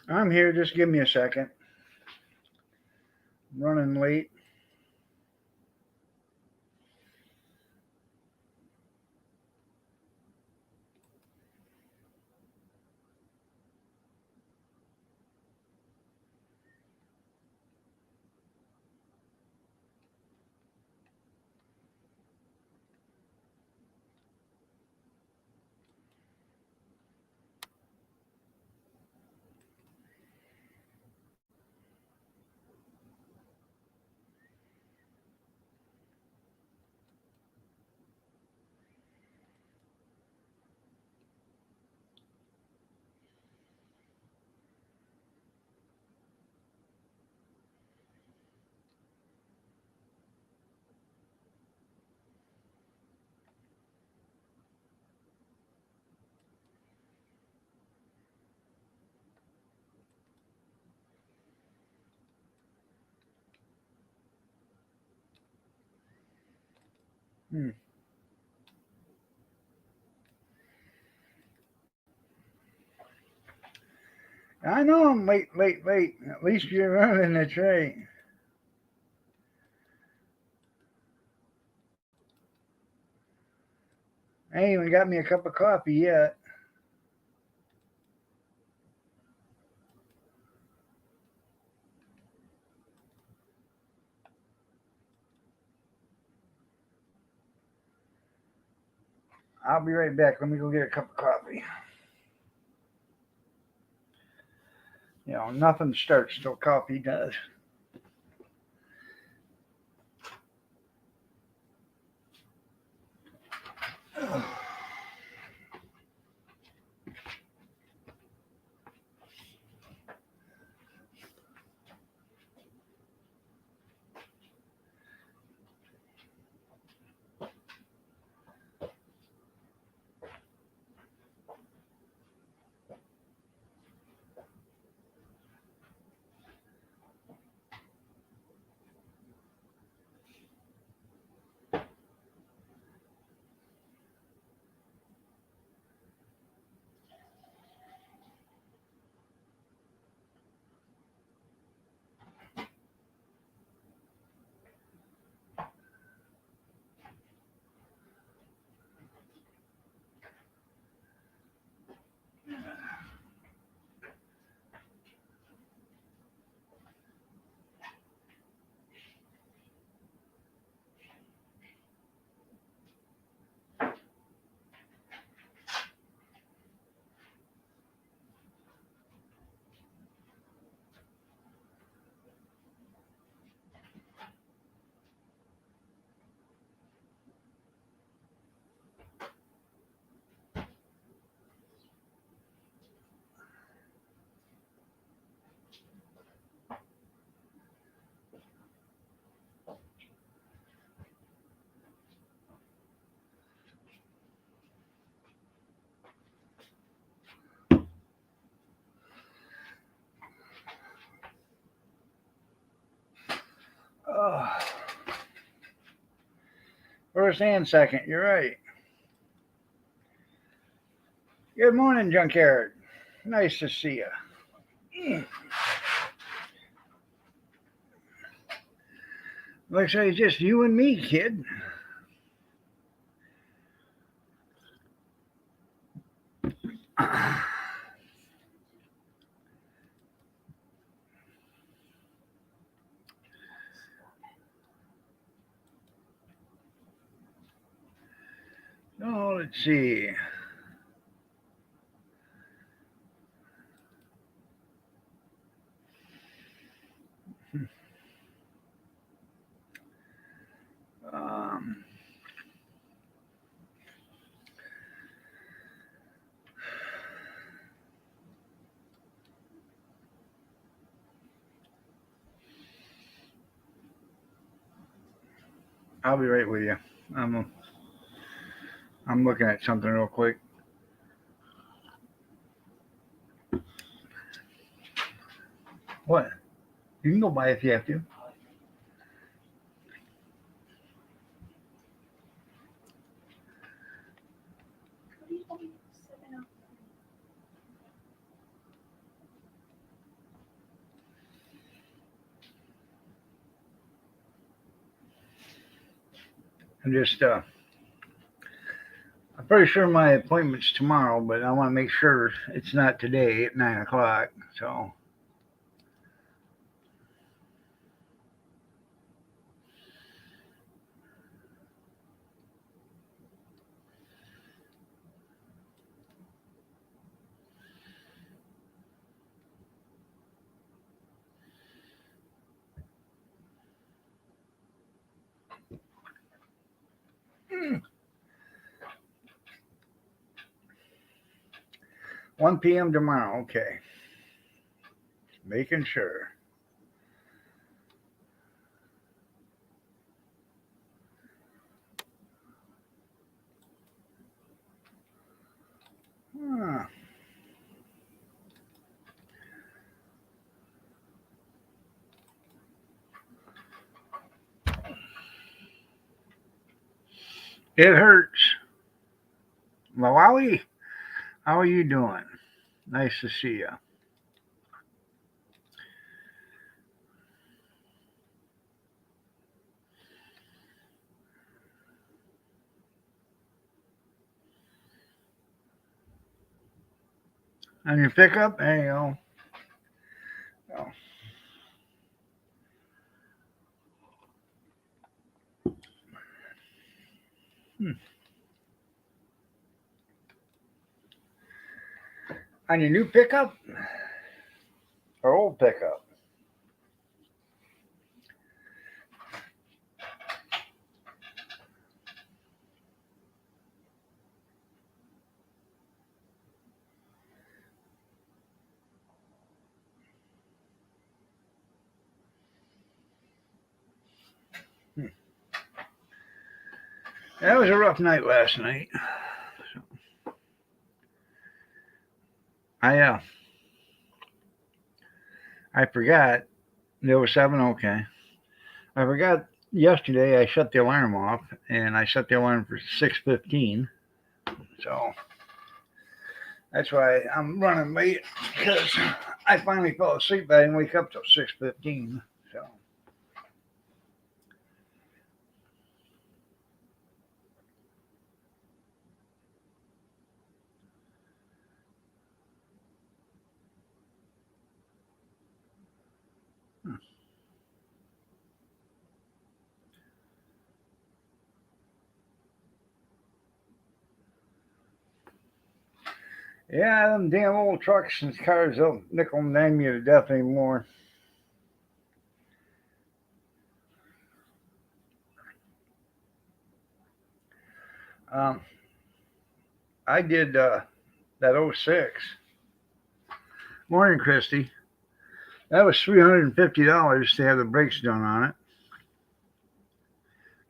I'm here. Just give me a second. I'm running late. Hmm. I know I'm late, late, late. At least you're running the tray. I ain't even got me a cup of coffee yet. I'll be right back. Let me go get a cup of coffee. Nothing starts till coffee does. Oh, first and second, you're right. Good morning, Junkyard. Nice to see you. Looks like it's just you and me, kid. Oh, let's see. Um, I'll be right with you. I'm I'm looking at something real quick. What? You can go by if you have to. I'm just, I'm pretty sure my appointment's tomorrow, but I want to make sure it's not today at 9 o'clock. So, hmm, 1 p.m. tomorrow. Okay, making sure. Huh. It hurts. Malawi, how are you doing? Nice to see you. On your pickup? There you go. Oh. Hmm. On your new pickup or old pickup? Hmm. That was a rough night last night. I uh, I forgot. There was 7. Okay. I forgot yesterday. I shut the alarm off, and I set the alarm for 6:15. So that's why I'm running late because I finally fell asleep. I didn't wake up till 6:15. So yeah, them damn old trucks and cars don't nickel and dime you to death anymore. Um, I did that '06. Morning, Christy. That was $350 to have the brakes done on it.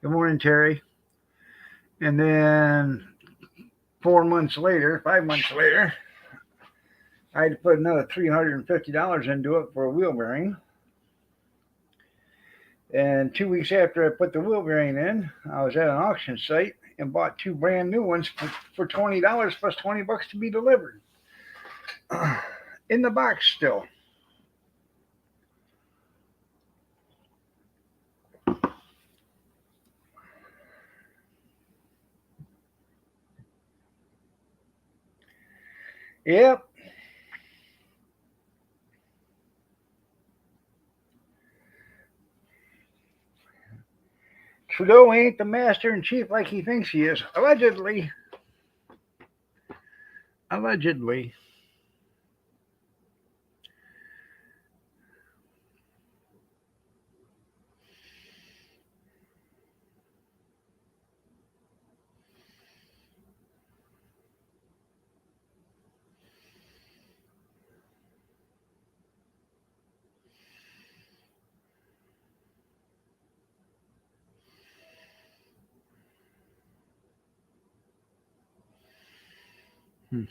Good morning, Terry. And then 4 months later, 5 months later, I had to put another $350 into it for a wheel bearing. And 2 weeks after I put the wheel bearing in, I was at an auction site and bought 2 brand new ones for $20 plus $20 to be delivered. In the box still. Yep. Trudeau ain't the master in chief like he thinks he is. Allegedly. Allegedly. Hmm.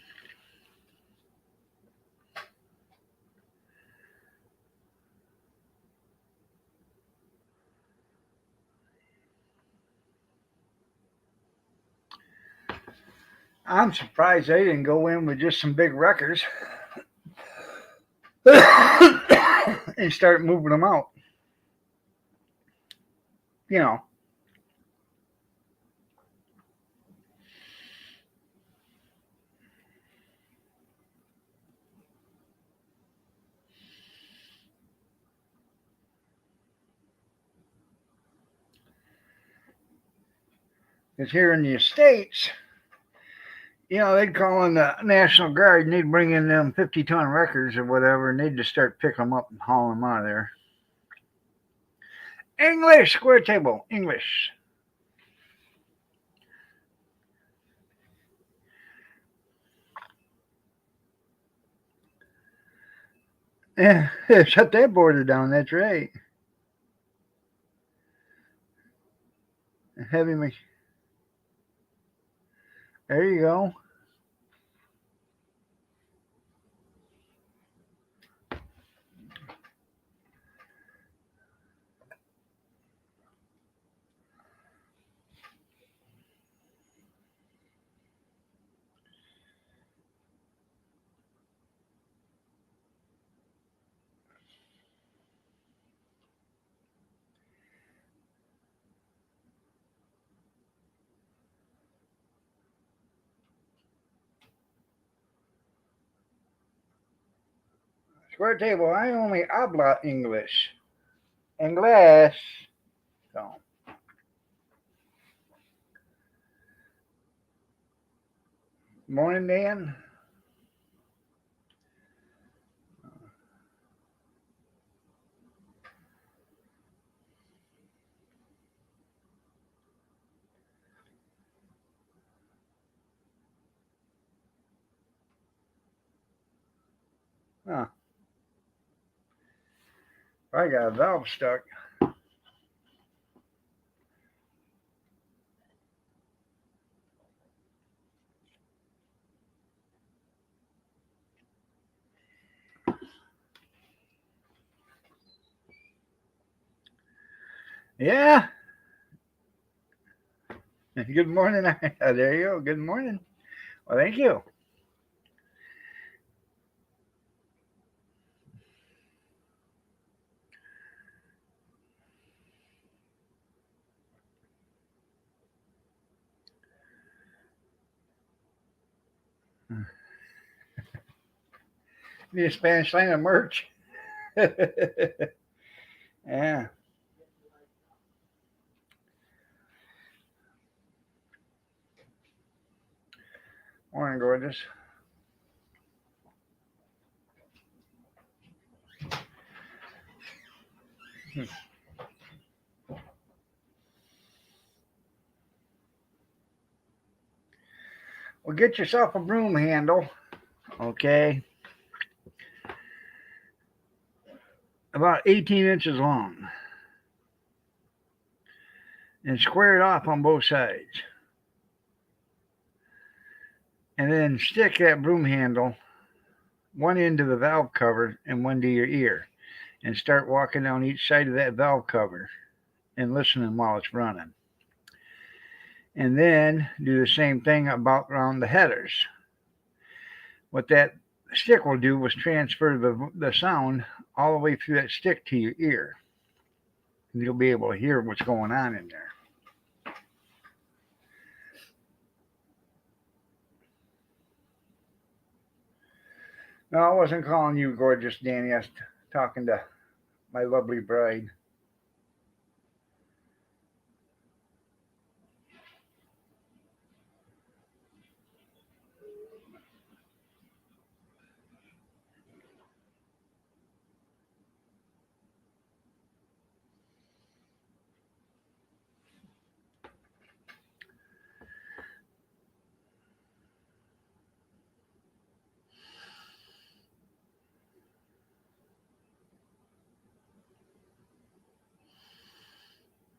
I'm surprised they didn't go in with just some big wreckers and start moving them out. You know, Because here in the States, they'd call in the National Guard and they'd bring in them 50-ton wreckers or whatever, and they'd just start picking them up and hauling them out of there. English, square table, English. Yeah, shut that border down, that's right. Heavy machine. There you go. Square table, I only habla English. English. So, morning, Dan. Huh. I got a valve stuck. Yeah. Good morning. There you go. Good morning. Well, thank you. Need a Spanish language merch. Yeah. Morning, gorgeous. Well, get yourself a broom handle, okay? About 18 inches long. And square it off on both sides. And then stick that broom handle one end to the valve cover and one to your ear. And start walking down each side of that valve cover and listening while it's running. And then do the same thing about around the headers. What that stick will do was transfer the sound all the way through that stick to your ear. And you'll be able to hear what's going on in there. No, I wasn't calling you gorgeous, Danny. I was talking to my lovely bride.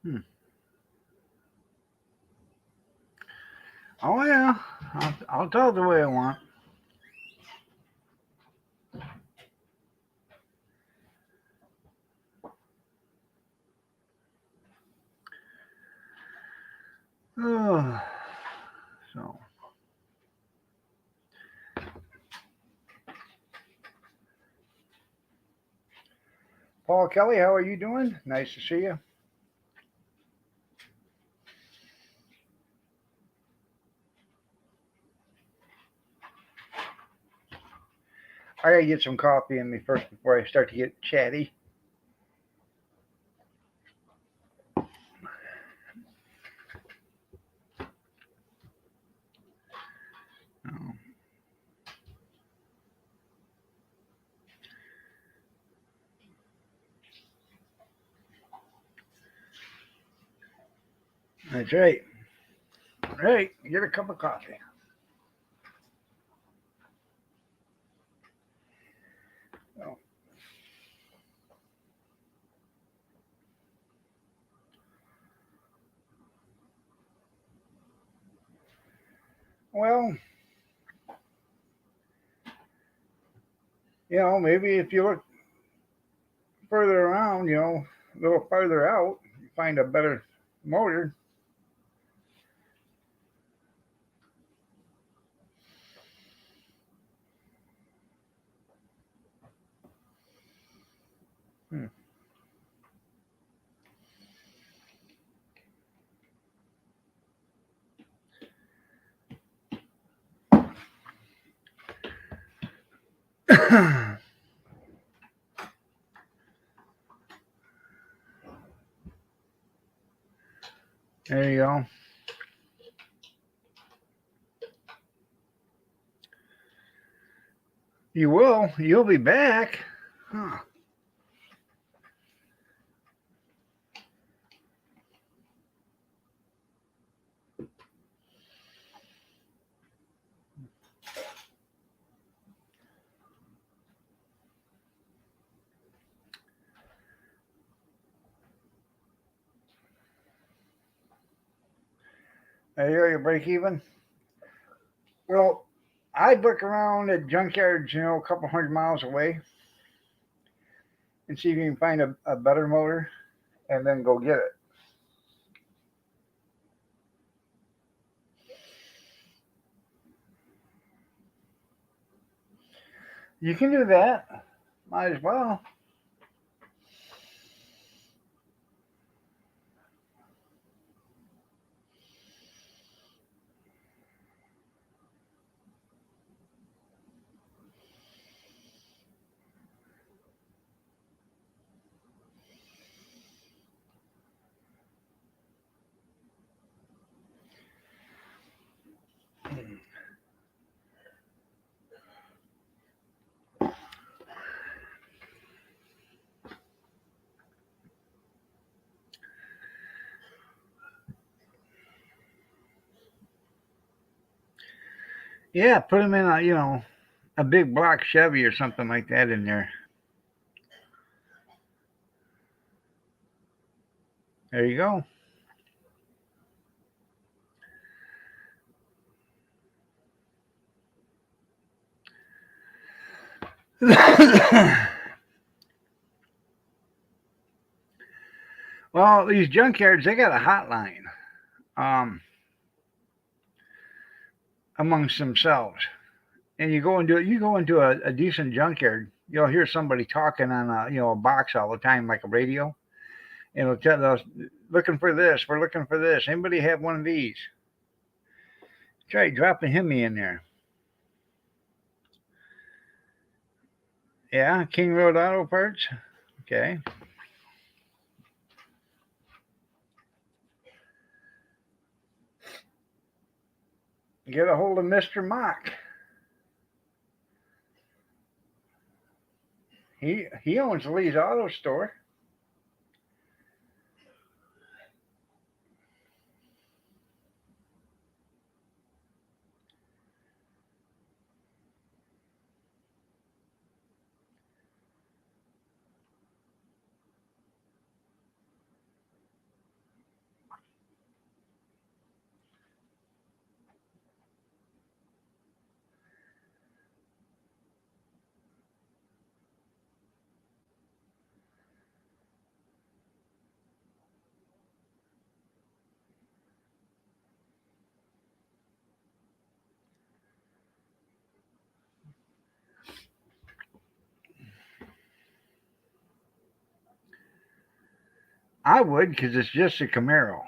Hmm. Oh, yeah. I'll tell it the way I want. Oh, so, Paul Kelly, how are you doing? Nice to see you. I gotta get some coffee in me first before I start to get chatty. That's right. Right. Get a cup of coffee. Oh. Well, maybe if you look further around, a little farther out, you find a better motor. Hmm. There you go. You will. You'll be back. Huh. There you go. You break even. Well, I'd look around at junkyards, a couple 100 miles away, and see if you can find a better motor, and then go get it. You can do that. Might as well. Yeah, put them in a big block Chevy or something like that in there. There you go. Well, these junkyards, they got a hotline um, amongst themselves. And you go into a decent junkyard, you'll hear somebody talking on a box all the time, like a radio. And it'll tell us, looking for this, we're looking for this. Anybody have one of these? Try dropping him in there. Yeah, King Road Auto Parts. Okay. Get a hold of Mr. Mock. He owns Lee's Auto Store. I would, because it's just a Camaro.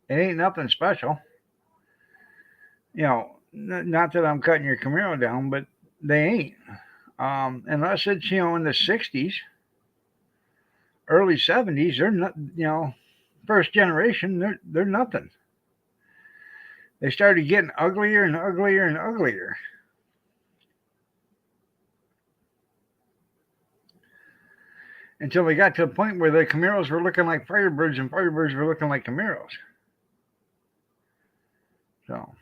It ain't nothing special. Not that I'm cutting your Camaro down, but they ain't. Unless it's in the '60s, early '70s, they're not. First generation, they're nothing. They started getting uglier and uglier and uglier. until we got to a point where the Camaros were looking like Firebirds and Firebirds were looking like Camaros. So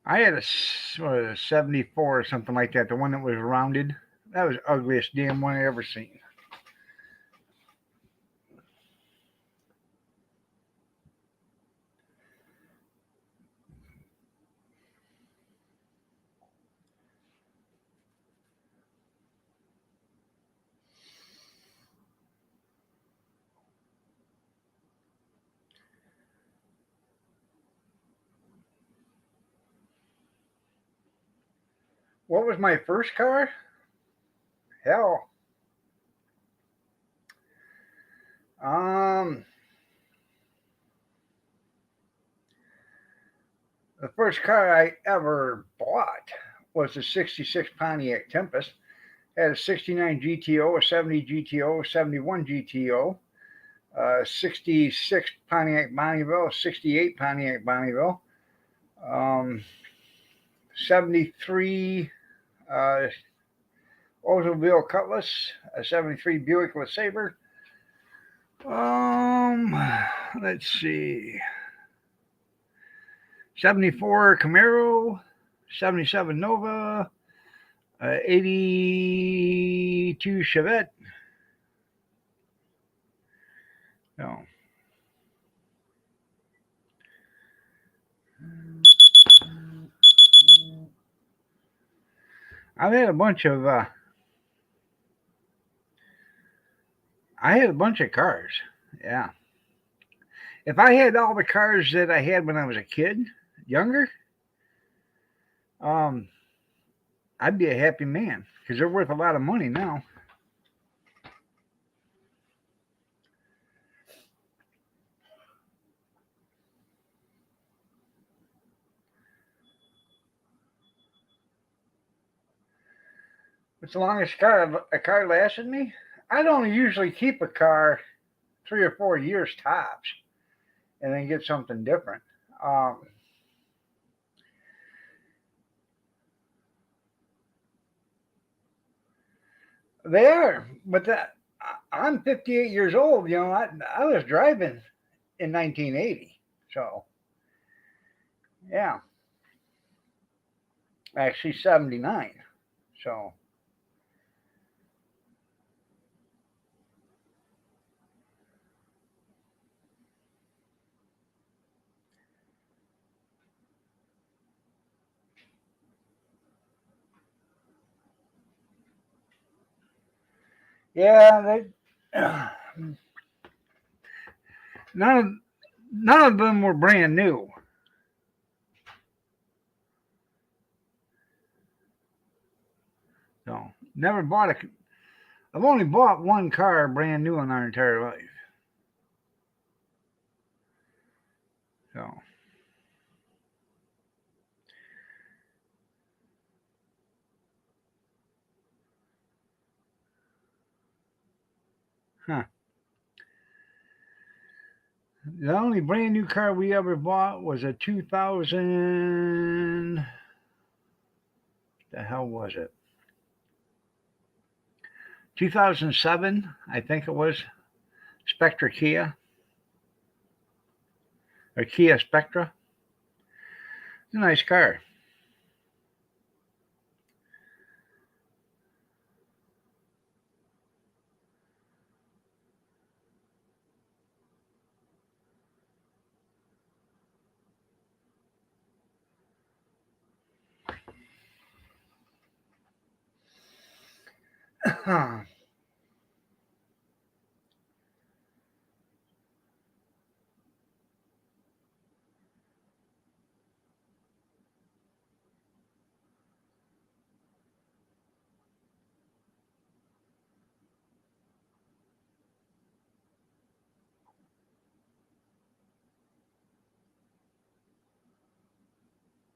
I had a 74 or something like that, the one that was rounded. That was the ugliest damn one I ever seen. What was my first car? Hell. Um, the first car I ever bought was a 66 Pontiac Tempest. It had a 69 GTO, a 70 GTO, a 71 GTO, 66 Pontiac Bonneville, a 68 Pontiac Bonneville, 73 uh, Oldsmobile Cutlass, a 73 Buick LeSabre. Um, let's see. 74 Camaro, 77 Nova, 82 Chevette. No. I've had a bunch of I had a bunch of cars. Yeah. If I had all the cars that I had when I was a kid, younger, um, I'd be a happy man because they're worth a lot of money now. What's the longest car a car lasted me? I'd only usually keep a car 3 or 4 years tops, and then get something different. Um, they are, but I'm 58 years old. You know, I was driving in 1980, so yeah, actually 79. So yeah, none of none of them were brand new. So never bought a. I've only bought one car brand new in our entire life. So huh. The only brand new car we ever bought was a 2000. The hell was it? 2007, I think it was. Spectra Kia or Kia Spectra. It's a nice car. Huh.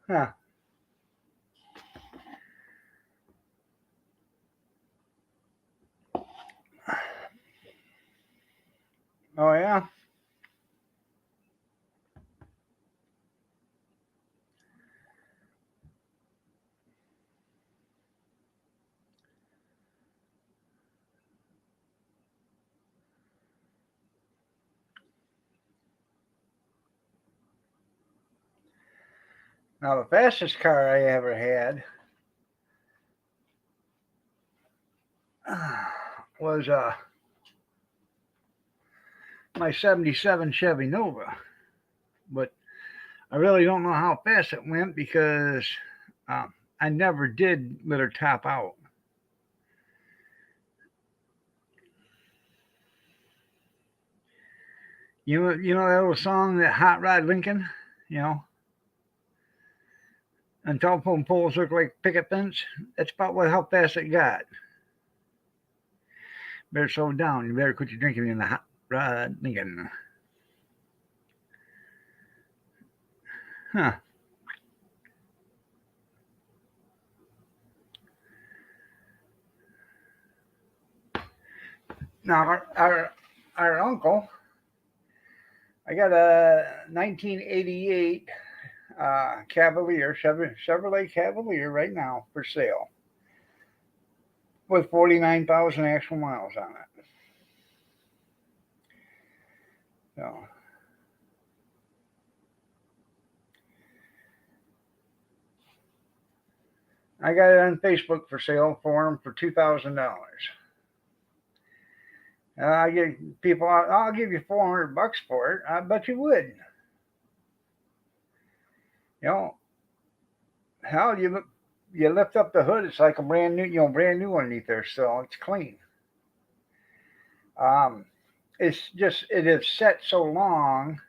Huh. Oh yeah. Now, the fastest car I ever had was my 77 Chevy Nova. But I really don't know how fast it went because I never did let her top out. You know that old song, that Hot Rod Lincoln, you know, and telephone poles look like picket fence. That's about how fast it got. Better slow down. You better quit your drinking in the Hot Rod Lincoln. Huh. Now our uncle, I got a 1988 Cavalier, Chevrolet Cavalier right now for sale with 49,000 actual miles on it. So I got it on Facebook for sale for him for $2,000. I give people, I'll give you $400 for it. I bet you would. You know, hell, you lift up the hood, it's like a brand new, brand new underneath there. Still, it's clean. Um, it's just it is set so long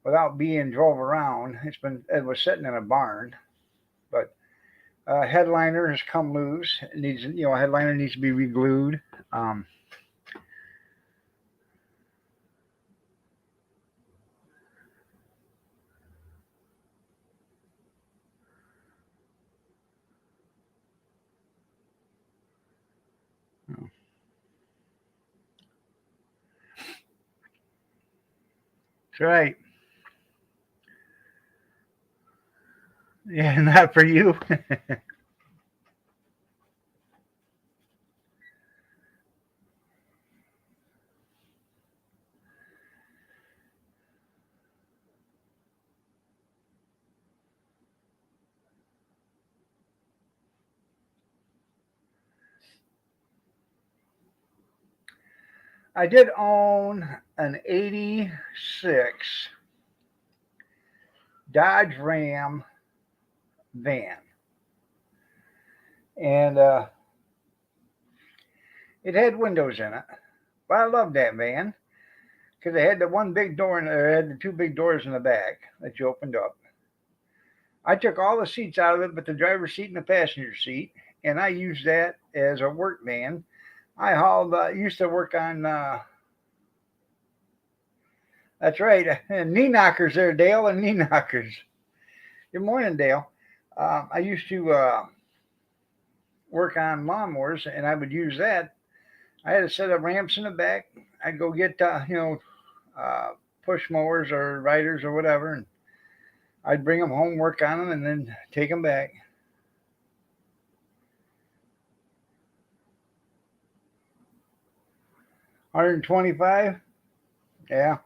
without being drove around. It was sitting in a barn, but headliner has come loose. It needs headliner needs to be reglued. Um, that's right. Yeah, not for you. I did own an '86 Dodge Ram van, and it had windows in it. But I loved that van because it had the one big door and it had the two big doors in the back that you opened up. I took all the seats out of it, but the driver's seat and the passenger seat, and I used that as a work van. I hauled. Used to work on. That's right, knee knockers there, Dale, and knee knockers. Good morning, Dale. I used to work on lawnmowers, and I would use that. I had a set of ramps in the back. I'd go get uh, push mowers or riders or whatever, and I'd bring them home, work on them, and then take them back. 125. Yeah.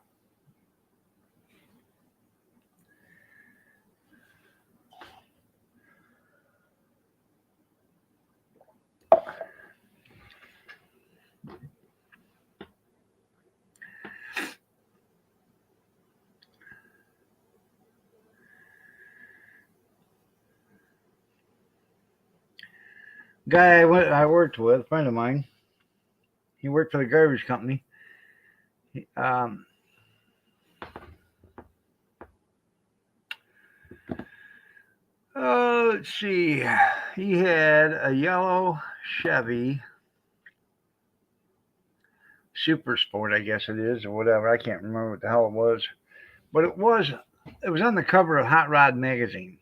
Guy I worked with, a friend of mine, he worked for the garbage company. Um, let's see. He had a yellow Chevy Super Sport, I guess it is, or whatever. I can't remember what the hell it was, but it was on the cover of Hot Rod magazine.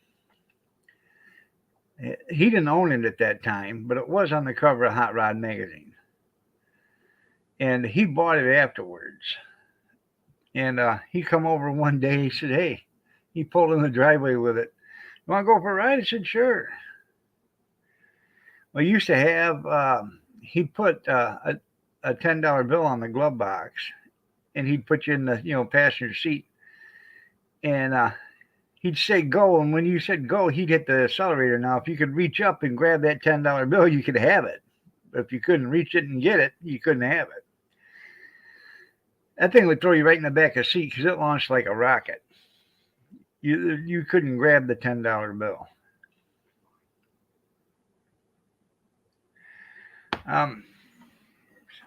He didn't own it at that time, but it was on the cover of Hot Rod magazine, and he bought it afterwards. And he come over one day. He said, "Hey," he pulled in the driveway with it. "You want to go for a ride?" I said, "Sure." Well, he used to have. He put a $10 bill on the glove box, and he'd put you in the passenger seat, and he'd say go, and when you said go, he'd hit the accelerator. Now, if you could reach up and grab that $10 bill, you could have it. But if you couldn't reach it and get it, you couldn't have it. That thing would throw you right in the back of the seat because it launched like a rocket. You couldn't grab the $10 bill.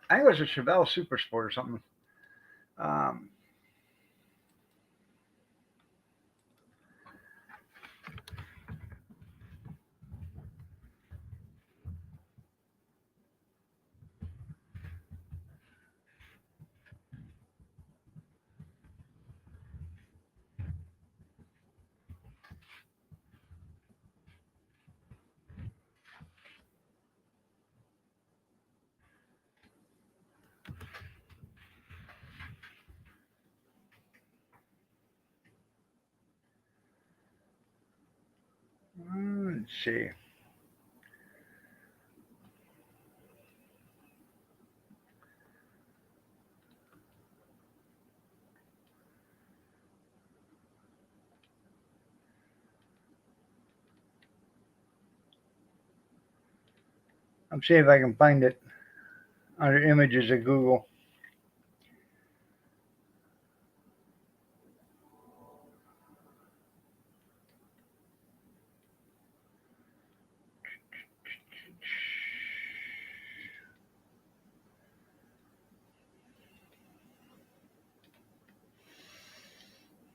I think it was a Chevelle Super Sport or something. Um, let's see. I'm seeing if I can find it under images of Google.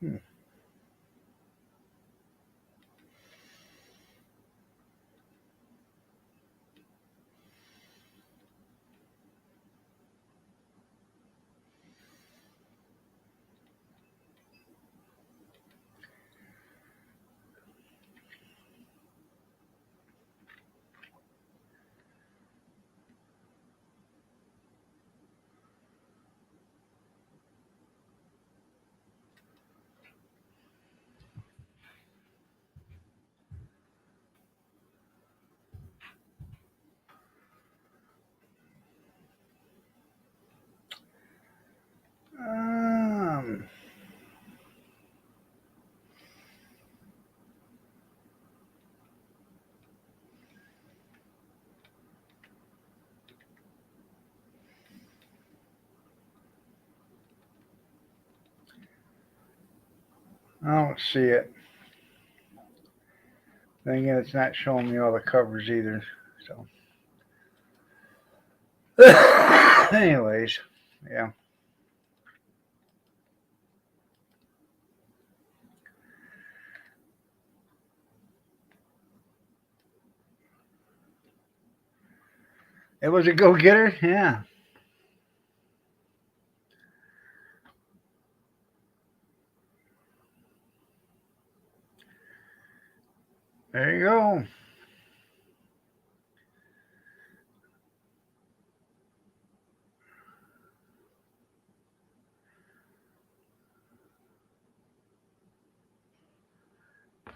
Hmm. Um, I don't see it. Then again, it's not showing me all the covers either. So, anyways, yeah. It was a go getter. Yeah. There you go.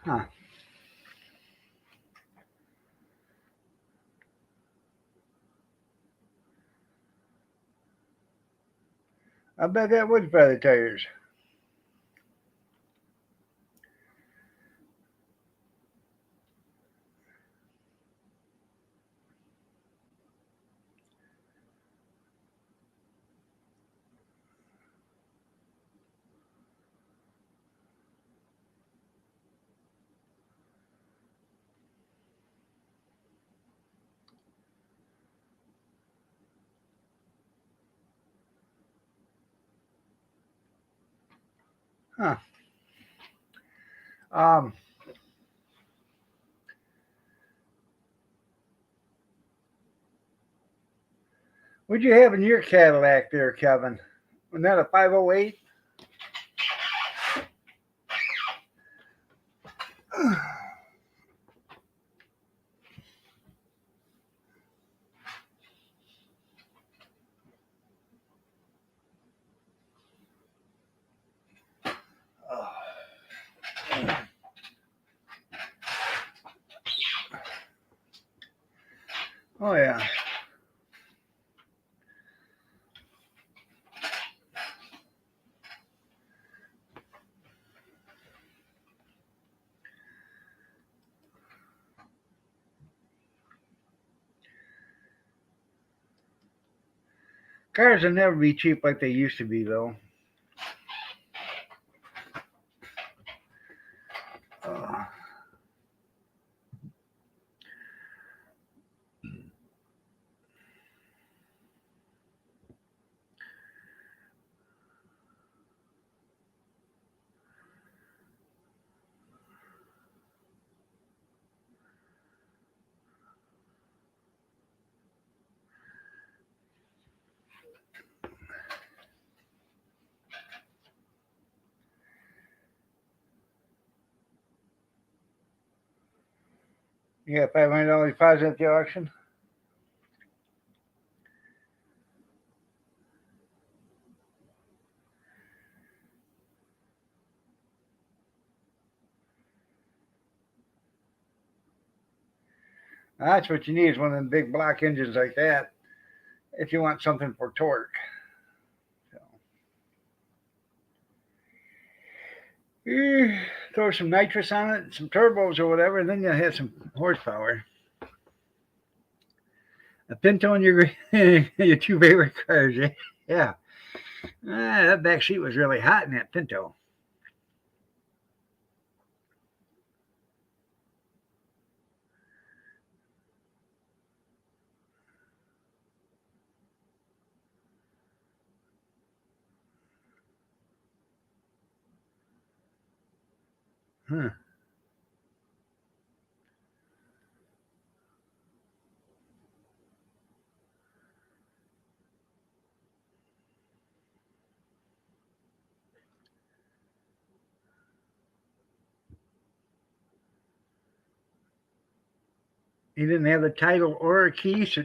Huh. I bet that would dry the tires. Huh. Um, what'd you have in your Cadillac there, Kevin? Was that a 508? Oh, yeah. Cars will never be cheap like they used to be, though. Uh, you got $500 deposit at the auction? That's what you need is one of them big block engines like that if you want something for torque. So, throw some nitrous on it, some turbos or whatever, and then you'll have some horsepower. A Pinto and your your two favorite cars, eh? Yeah. That back seat was really hot in that Pinto. Huh. He didn't have the title or a key. So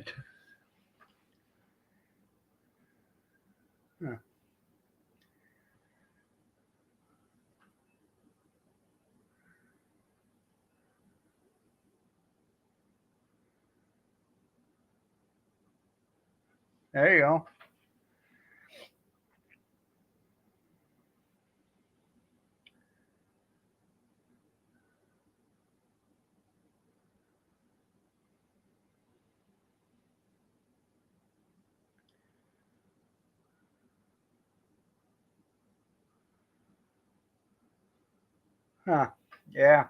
huh. There you go. Huh. Yeah.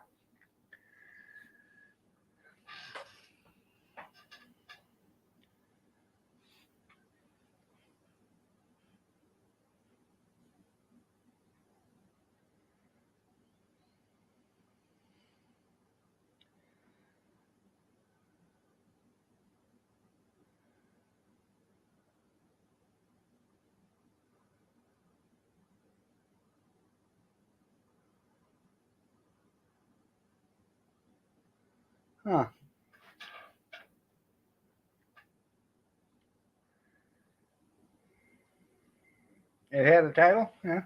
Huh. It had a title? Yeah.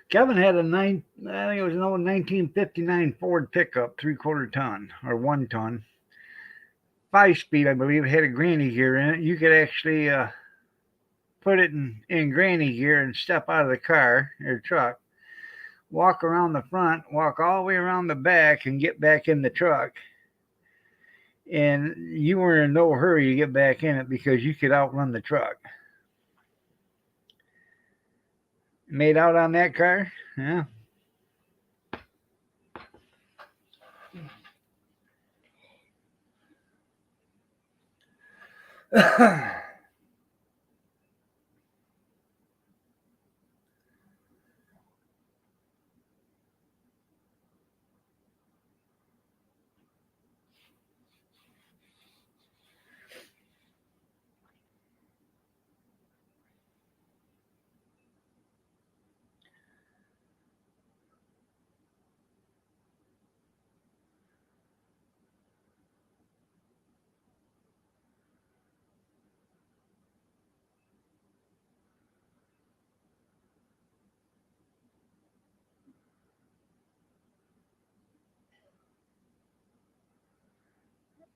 Kevin had I think it was an old 1959 Ford pickup, 3/4 ton or 1 ton, 5 speed, I believe. It had a granny gear in it. You could actually put it in granny gear and step out of the car or truck, walk around the front, walk all the way around the back, and get back in the truck. And you were in no hurry to get back in it because you could outrun the truck. Made out on that car? Yeah.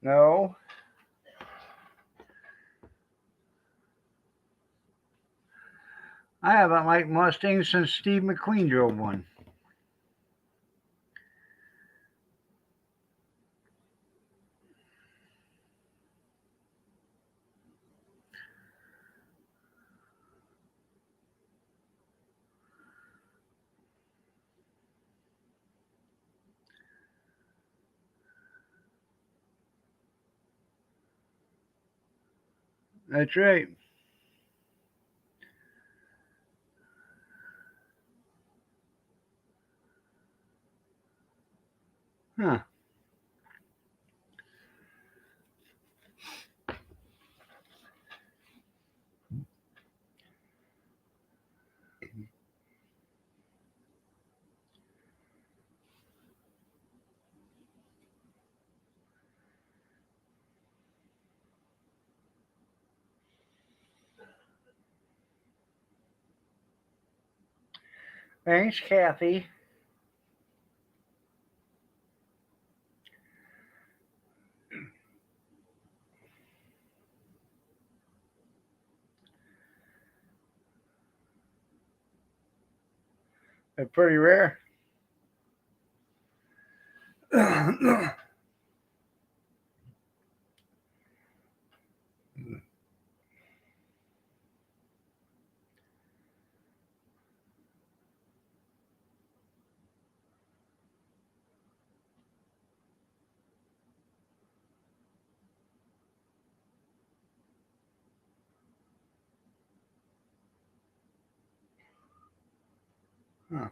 No, I haven't liked Mustangs since Steve McQueen drove one. That's right. Huh. Thanks, Kathy. They're pretty rare. Huh.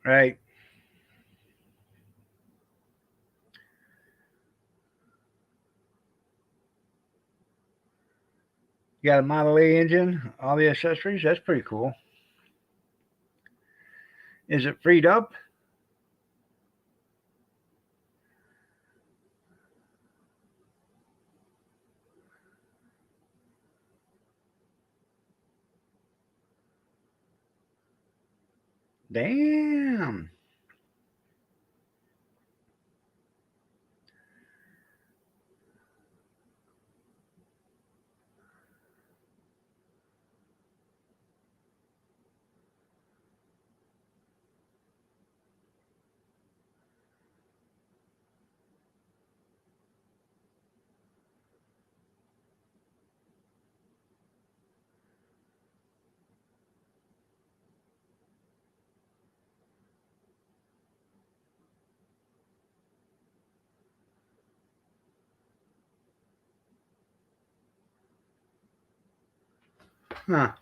Right. You got a Model A engine, all the accessories. That's pretty cool. Is it freed up? Damn. Huh.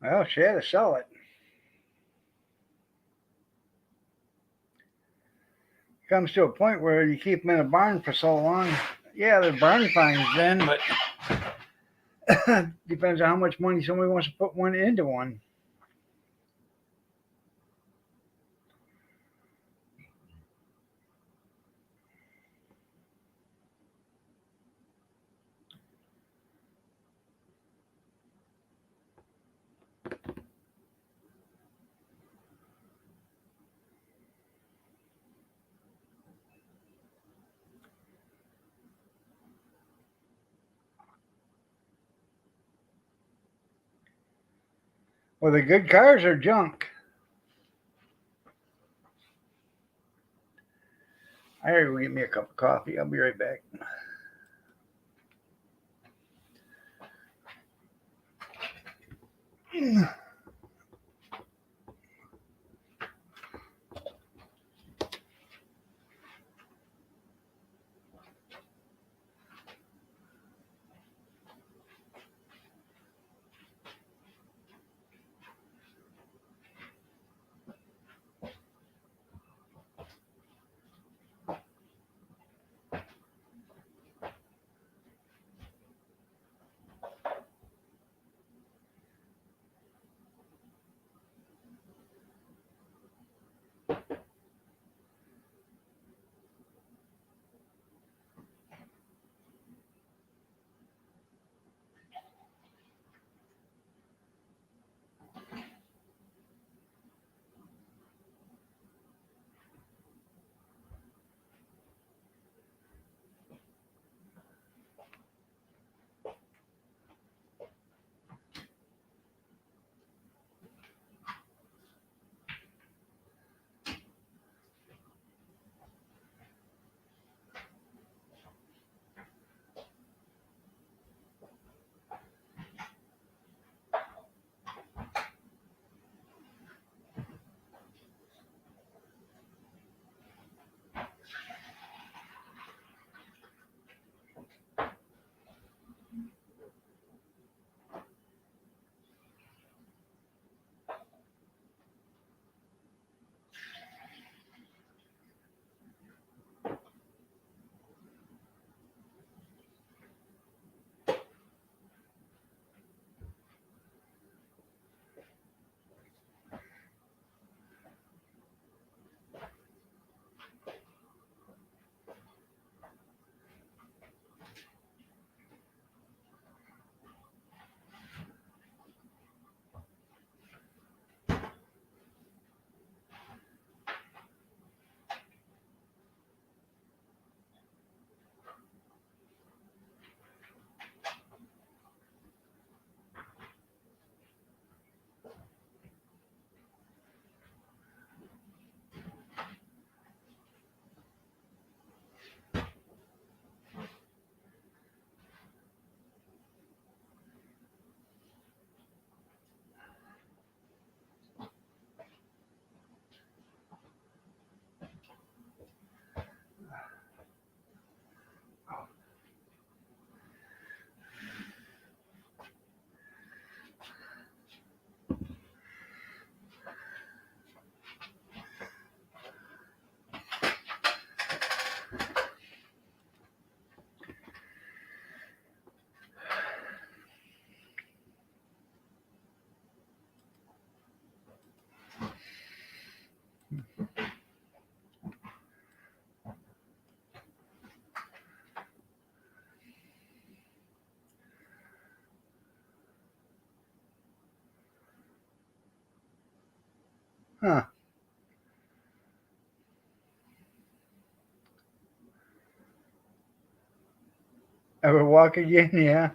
Well, she had to sell it. Comes to a point where you keep them in a barn for so long. Yeah, they're barn finds then, but depends on how much money somebody wants to put one into one. Well, the good cars are junk. I gotta go get me a cup of coffee. I'll be right back. Huh. Ever walk again? Yeah.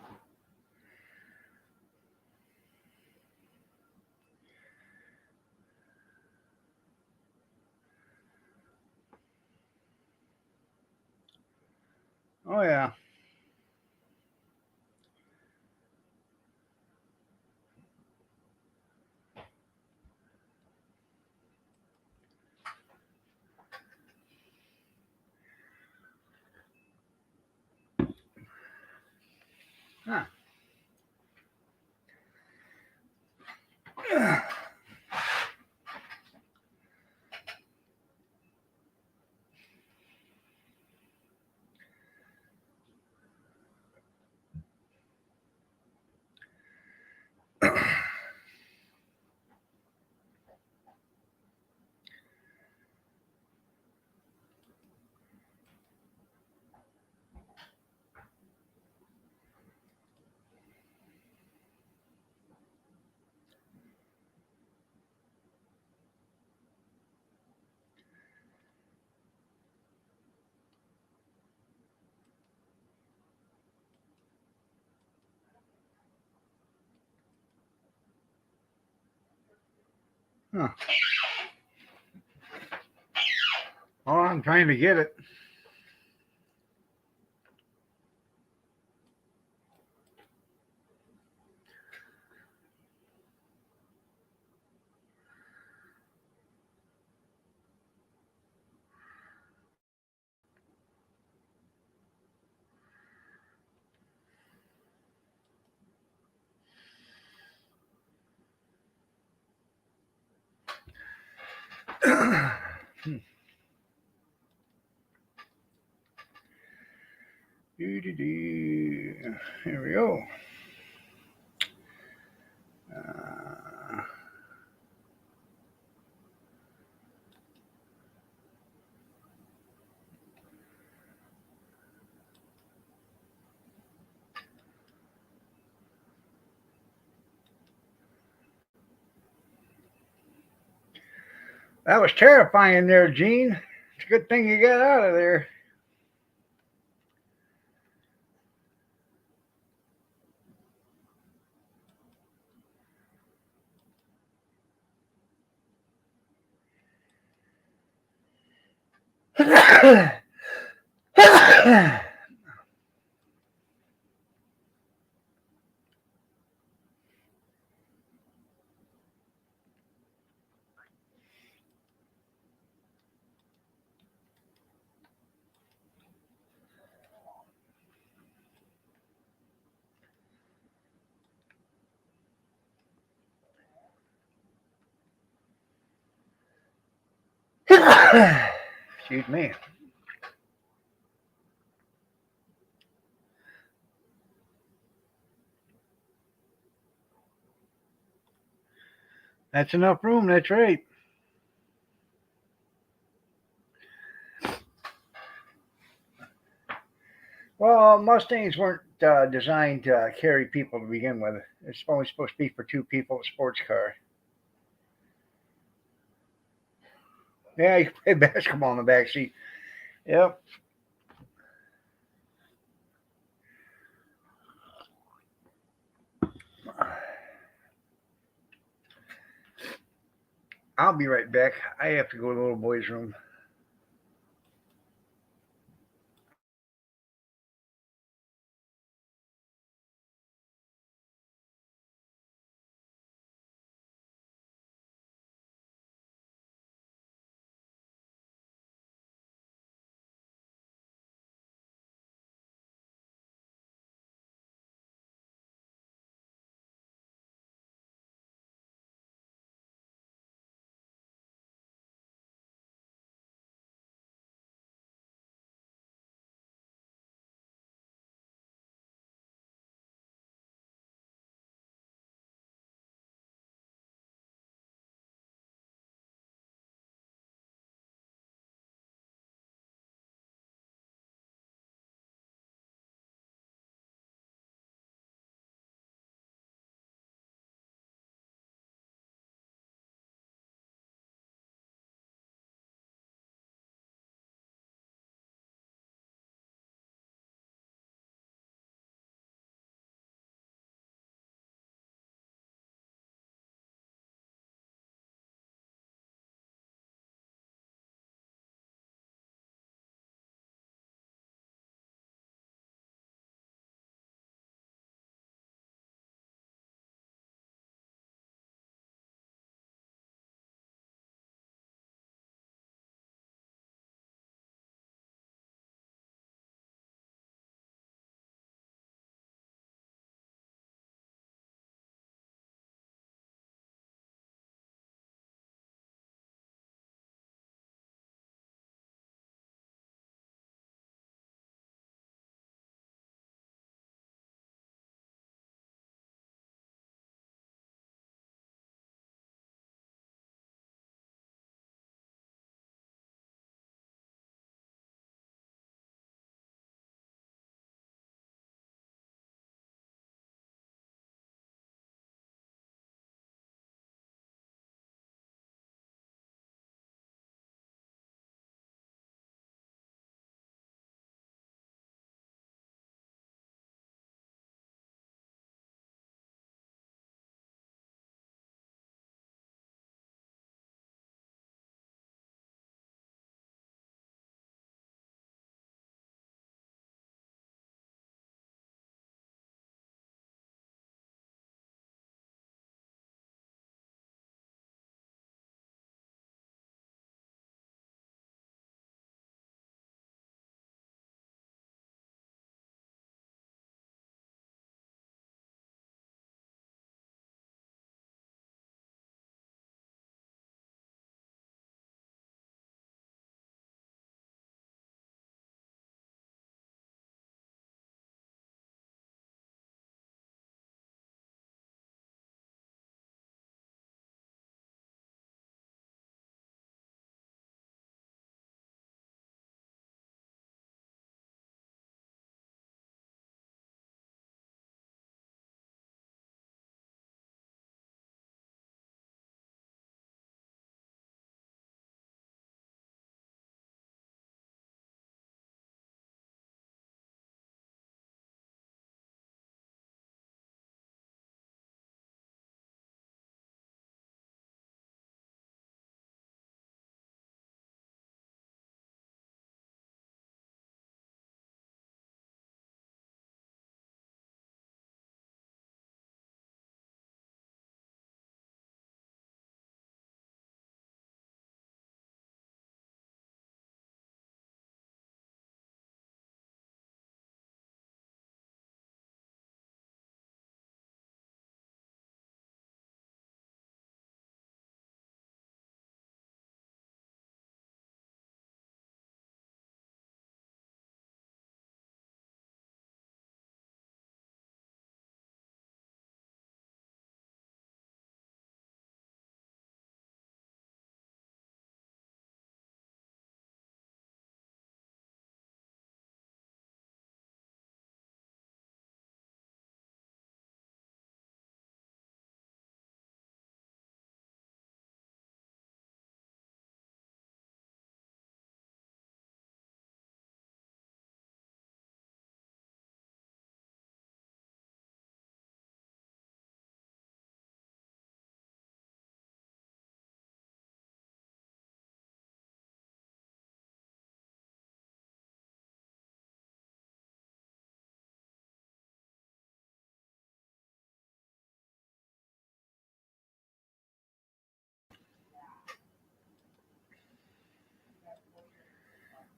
Oh yeah. Huh. Huh. Oh, I'm trying to get it. Doo-doo-doo. Here we go. Uh, that was terrifying there, Gene. It's a good thing you got out of there. Excuse me. That's enough room. That's right. Well, Mustangs weren't designed to carry people to begin with. It's only supposed to be for two people, a sports car. Yeah, you can play basketball in the back seat. Yep. I'll be right back. I have to go to the little boy's room.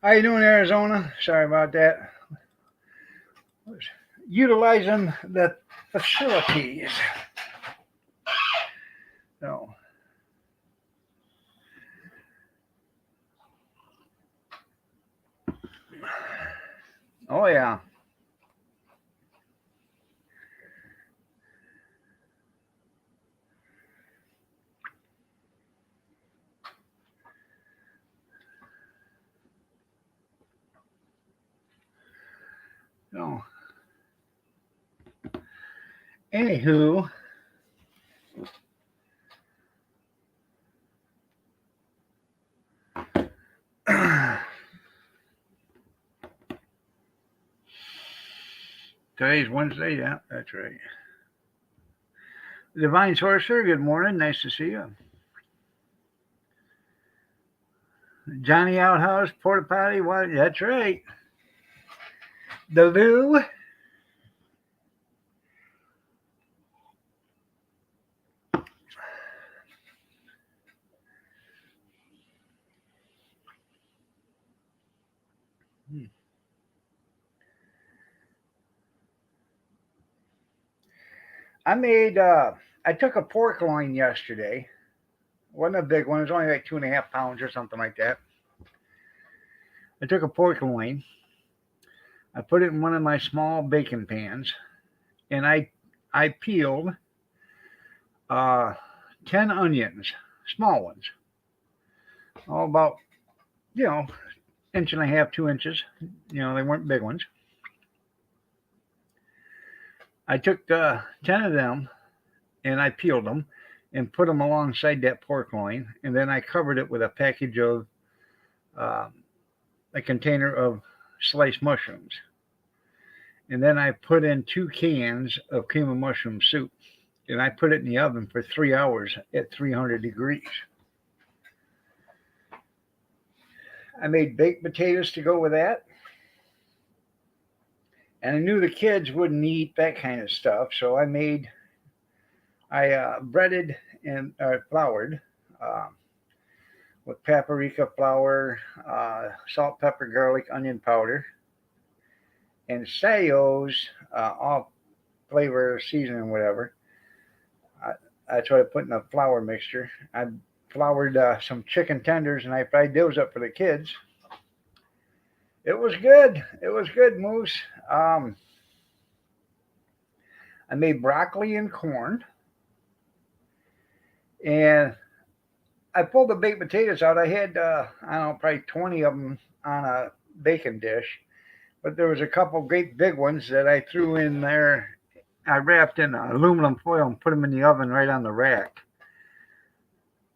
How you doing, Arizona? Sorry about that. Utilizing the facilities. So, oh yeah. So, anywho, today's Wednesday. Yeah, that's right. Divine Sorcerer, good morning. Nice to see you. Johnny Outhouse, Porta Potty. What? That's right. The Lou. I made. I took a pork loin yesterday. Wasn't a big one. It was only like 2.5 pounds or something like that. I took a pork loin. I put it in one of my small baking pans, and I peeled uh, 10 onions, small ones, all about you know inch and a half, 2 inches. They weren't big ones. I took 10 of them and I peeled them and put them alongside that pork loin, and then I covered it with a package of uh, a container of sliced mushrooms, and then I put in 2 cans of cream of mushroom soup, and I put it in the oven for 3 hours at 300 degrees. I made baked potatoes to go with that, and I knew the kids wouldn't eat that kind of stuff, so I breaded and floured uh, with paprika flour, salt, pepper, garlic, onion powder, and Sayos, all flavor, seasoning, whatever. I, that's what I put in a flour mixture. I floured some chicken tenders and I fried those up for the kids. It was good. It was good, Moose. Um, I made broccoli and corn, and I pulled the baked potatoes out. I had I don't know, probably 20 of them on a baking dish, but there was a couple great big ones that I threw in there. I wrapped in aluminum foil and put them in the oven right on the rack.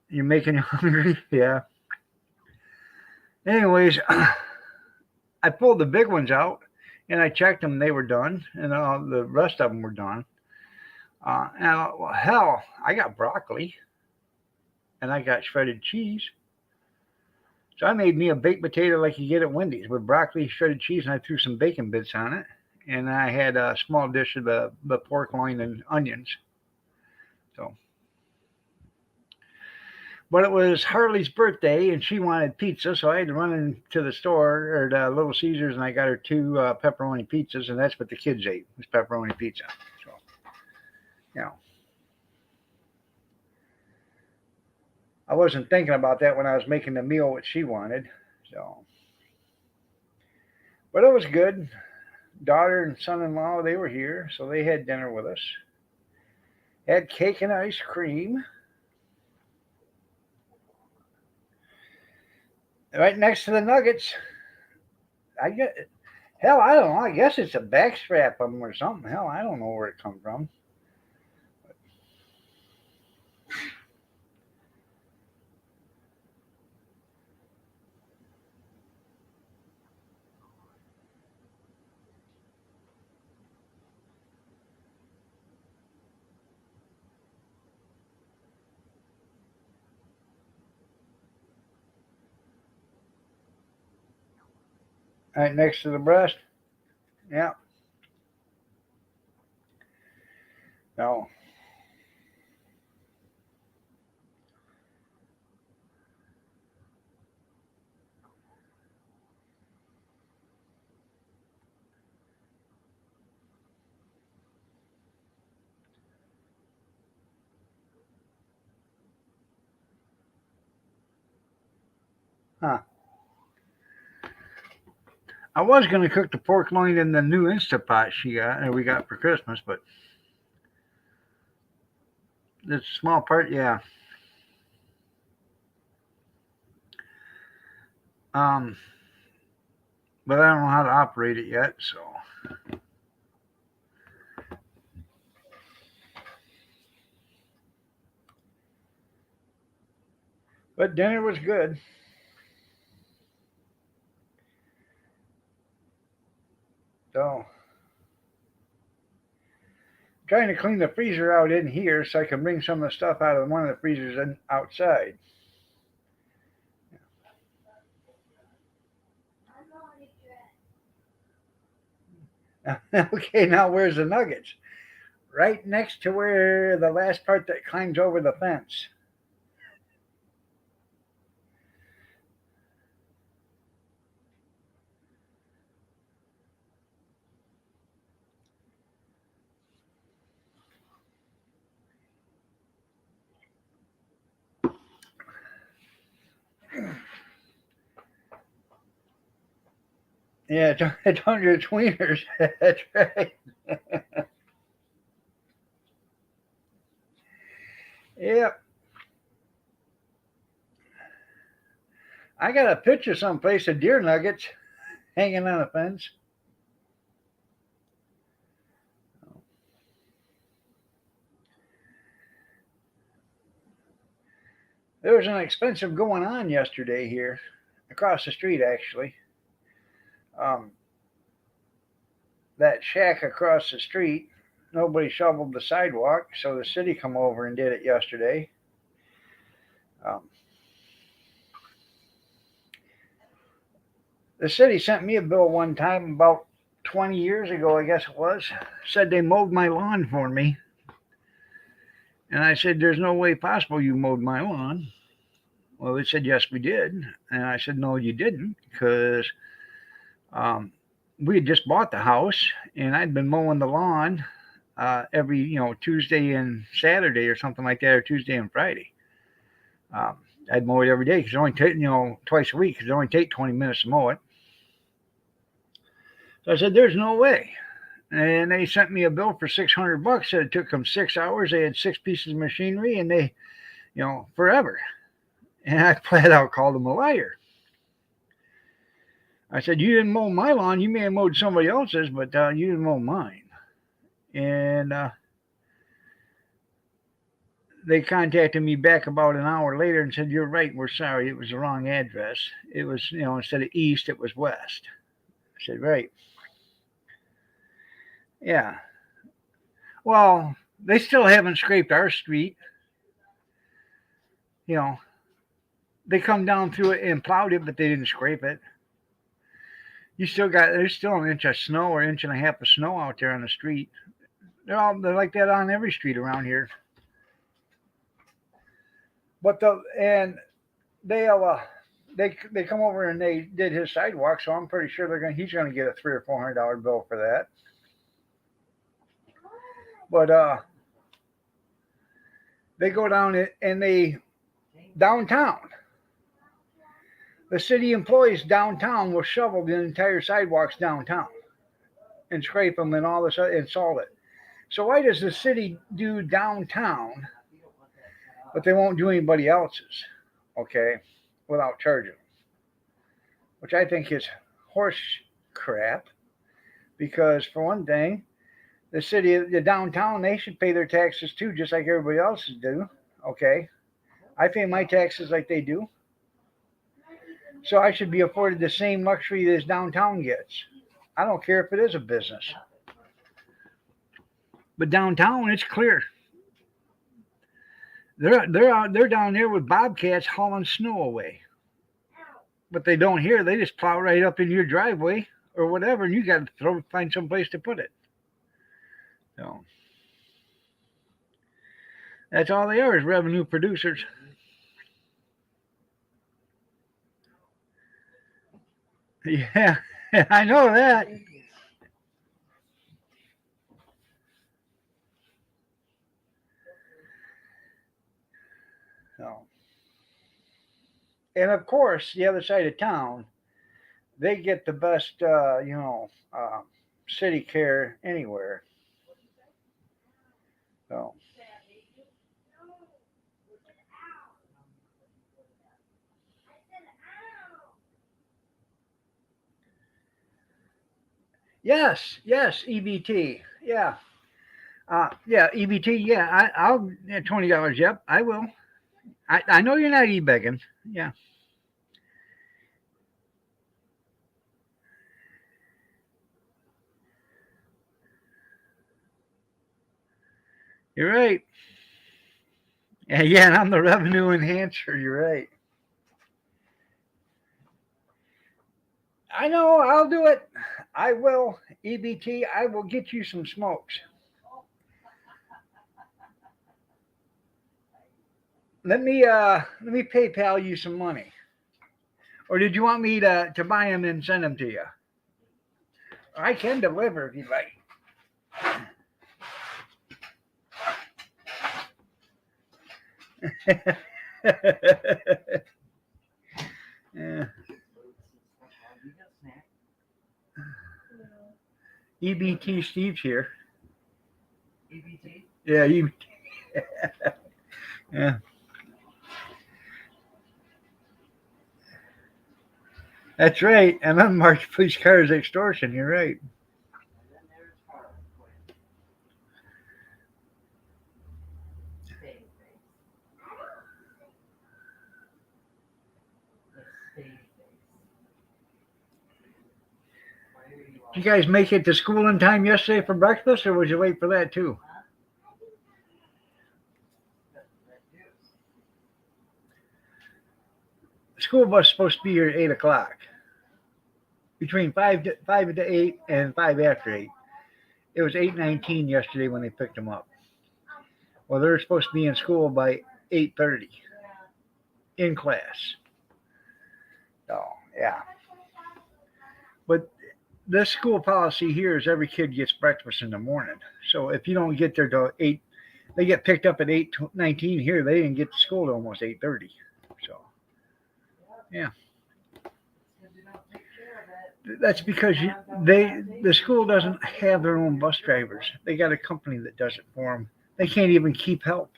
You making you hungry? Yeah. Anyways, I pulled the big ones out and I checked them. They were done, and the rest of them were done. And I thought, well, hell, I got broccoli and I got shredded cheese. So I made me a baked potato like you get at Wendy's with broccoli, shredded cheese, and I threw some bacon bits on it. And I had a small dish of the pork loin and onions. So, but it was Harley's birthday and she wanted pizza, so I had to run into the store or the Little Caesars and I got her 2 pepperoni pizzas, and that's what the kids ate was pepperoni pizza. So, you know, I wasn't thinking about that when I was making the meal what she wanted. So, but it was good. Daughter and son-in-law, they were here, so they had dinner with us. Had cake and ice cream right next to the nuggets. I get hell, I don't know. I guess it's a backstrap of them or something. Hell, I don't know where it come from. Right next to the breast. Yeah. No. Huh. I was going to cook the pork loin in the new Instapot we got for Christmas, but this small part, yeah. Um, but I don't know how to operate it yet, so. But dinner was good. So, trying to clean the freezer out in here so I can bring some of the stuff out of one of the freezers outside. Okay, now where's the nuggets? Right next to where the last part that climbs over the fence. Yeah, it's under the tweeners. That's right. Yep. I got a picture someplace of deer nuggets hanging on a fence. There was an expensive going on yesterday here, across the street actually. Um, that shack across the street, nobody shoveled the sidewalk, so the city come over and did it yesterday. Um, the city sent me a bill one time about 20 years ago, I guess it was. Said they mowed my lawn for me. And I said, "There's no way possible you mowed my lawn." Well, they said, "Yes, we did." And I said, "No, you didn't, because um, we had just bought the house and I'd been mowing the lawn every, Tuesday and Saturday or something like that, or Tuesday and Friday. Um, I'd mow it every day because it only take, twice a week because it only take 20 minutes to mow it." So I said, "There's no way." And they sent me a bill for $600. Said it took them 6 hours. They had six pieces of machinery and they, forever. And I flat out called them a liar. I said, "You didn't mow my lawn. You may have mowed somebody else's, but you didn't mow mine." And they contacted me back about an hour later and said, "You're right. We're sorry. It was the wrong address. It was, instead of east, it was west." I said, "Right. Yeah. Well, they still haven't scraped our street. You know, they come down through it and plowed it, but they didn't scrape it. There's still an inch of snow or inch and a half of snow out there on the street. They're like that on every street around here. But they'll they come over and they did his sidewalk, so I'm pretty sure he's gonna get a $300 or $400 bill for that. But they go down and they downtown. The city employees downtown will shovel the entire sidewalks downtown and scrape them and all this and salt it. So why does the city do downtown, but they won't do anybody else's? Okay, without charging, which I think is horse crap. Because for one thing, the downtown, they should pay their taxes too, just like everybody else's do. Okay, I pay my taxes like they do, so I should be afforded the same luxury as downtown gets. I don't care if it is a business, but downtown it's clear. They're down there with bobcats hauling snow away, but they don't here. They just plow right up in your driveway or whatever, and you got to find some place to put it. So that's all they are, is revenue producers. Yeah, I know that. So And of course, the other side of town, they get the best, city care anywhere. So yes, yes, EBT, yeah, yeah, EBT, yeah. I'll $20. Yep, I will. I know you're not e-begging. Yeah, you're right. Yeah, and I'm the revenue enhancer. You're right. I know. I'll do it. I will. EBT. I will get you some smokes. Let me PayPal you some money. Or did you want me to buy them and send them to you? I can deliver if you'd like. Yeah. EBT Steve's here. Yeah, you. Yeah, that's right. And unmarked police cars extortion. You're right. Did you guys make it to school in time yesterday for breakfast, or was you late for that too? The school bus is supposed to be here at 8 o'clock, between five to 8 and 5 after 8. It was 8:19 yesterday when they picked them up. Well, they're supposed to be in school by 8:30 in class. So yeah, but this school policy here is every kid gets breakfast in the morning. So if you don't get there till 8, they get picked up at 8:19 here. They didn't get to school till almost 8:30. So yeah, that's because the school doesn't have their own bus drivers. They got a company that does it for them. They can't even keep help.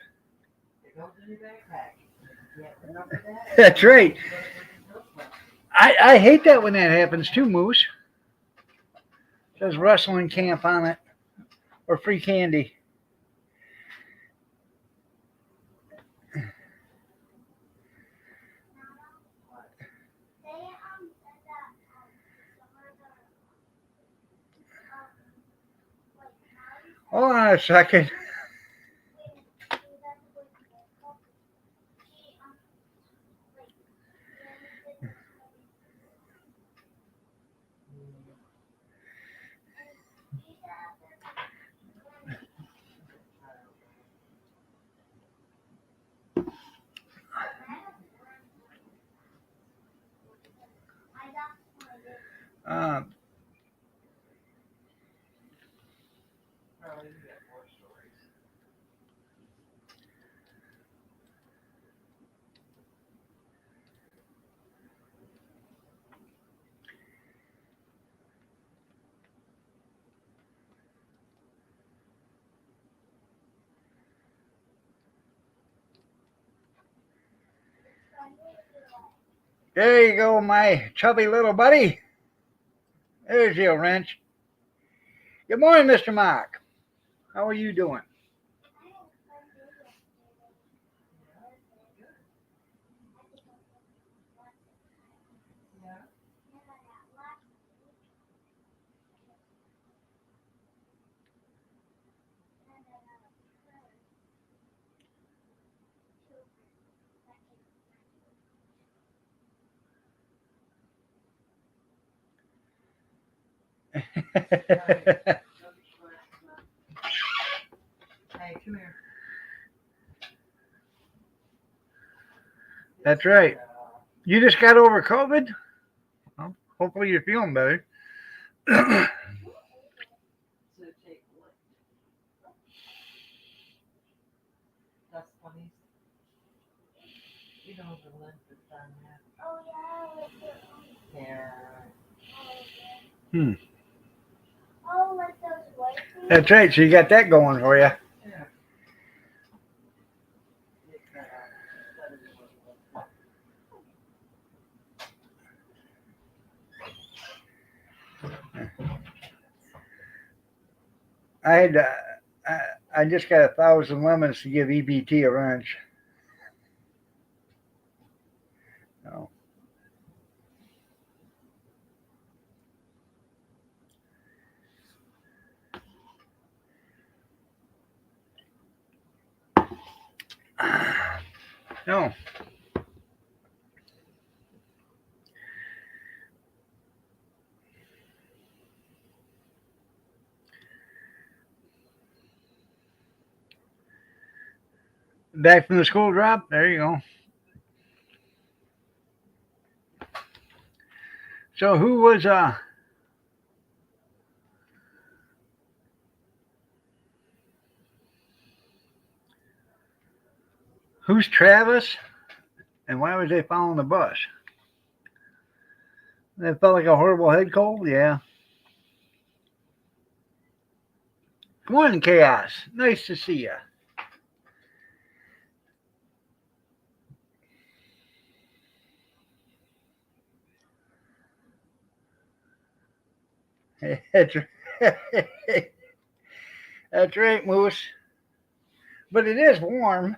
That's right. I hate that when that happens too, Moose. It says wrestling camp on it or free candy. Hold on a second. Uh, there you go, my chubby little buddy. There's your wrench. Good morning, Mr. Mock. How are you doing? That's right. You just got over COVID? Well, hopefully you're feeling better. Hmm. That's right. So you got that going for you. I had I, I just got 1,000 lemons to give EBT a wrench. So, no. Back from the school drop. There you go. So who's Travis and why was they following the bus? That felt like a horrible head cold. Yeah. Come on, Chaos. Nice to see you. That's right, Moose. But it is warm.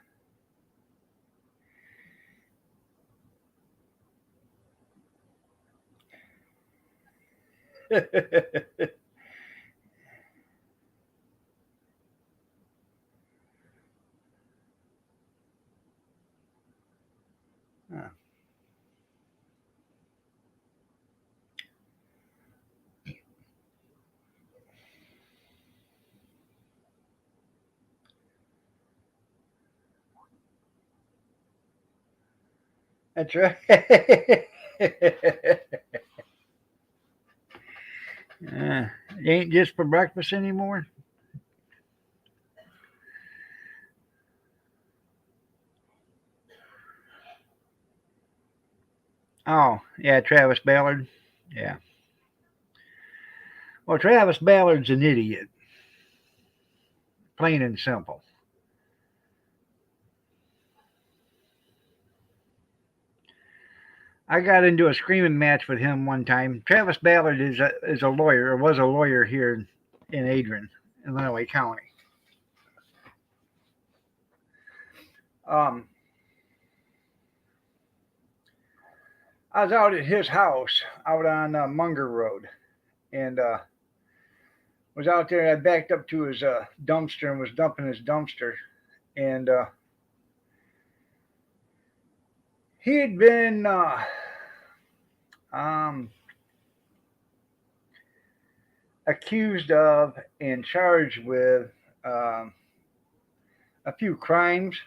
That's right. It ain't just for breakfast anymore. Oh, yeah, Travis Ballard. Yeah. Well, Travis Ballard's an idiot, plain and simple. I got into a screaming match with him one time. Travis Ballard is a lawyer, or was a lawyer here in Adrian, in Lenawee County. Um, I was out at his house out on Munger Road, and was out there. I backed up to his dumpster and was dumping his dumpster, and he had been um, accused of and charged with um, a few crimes,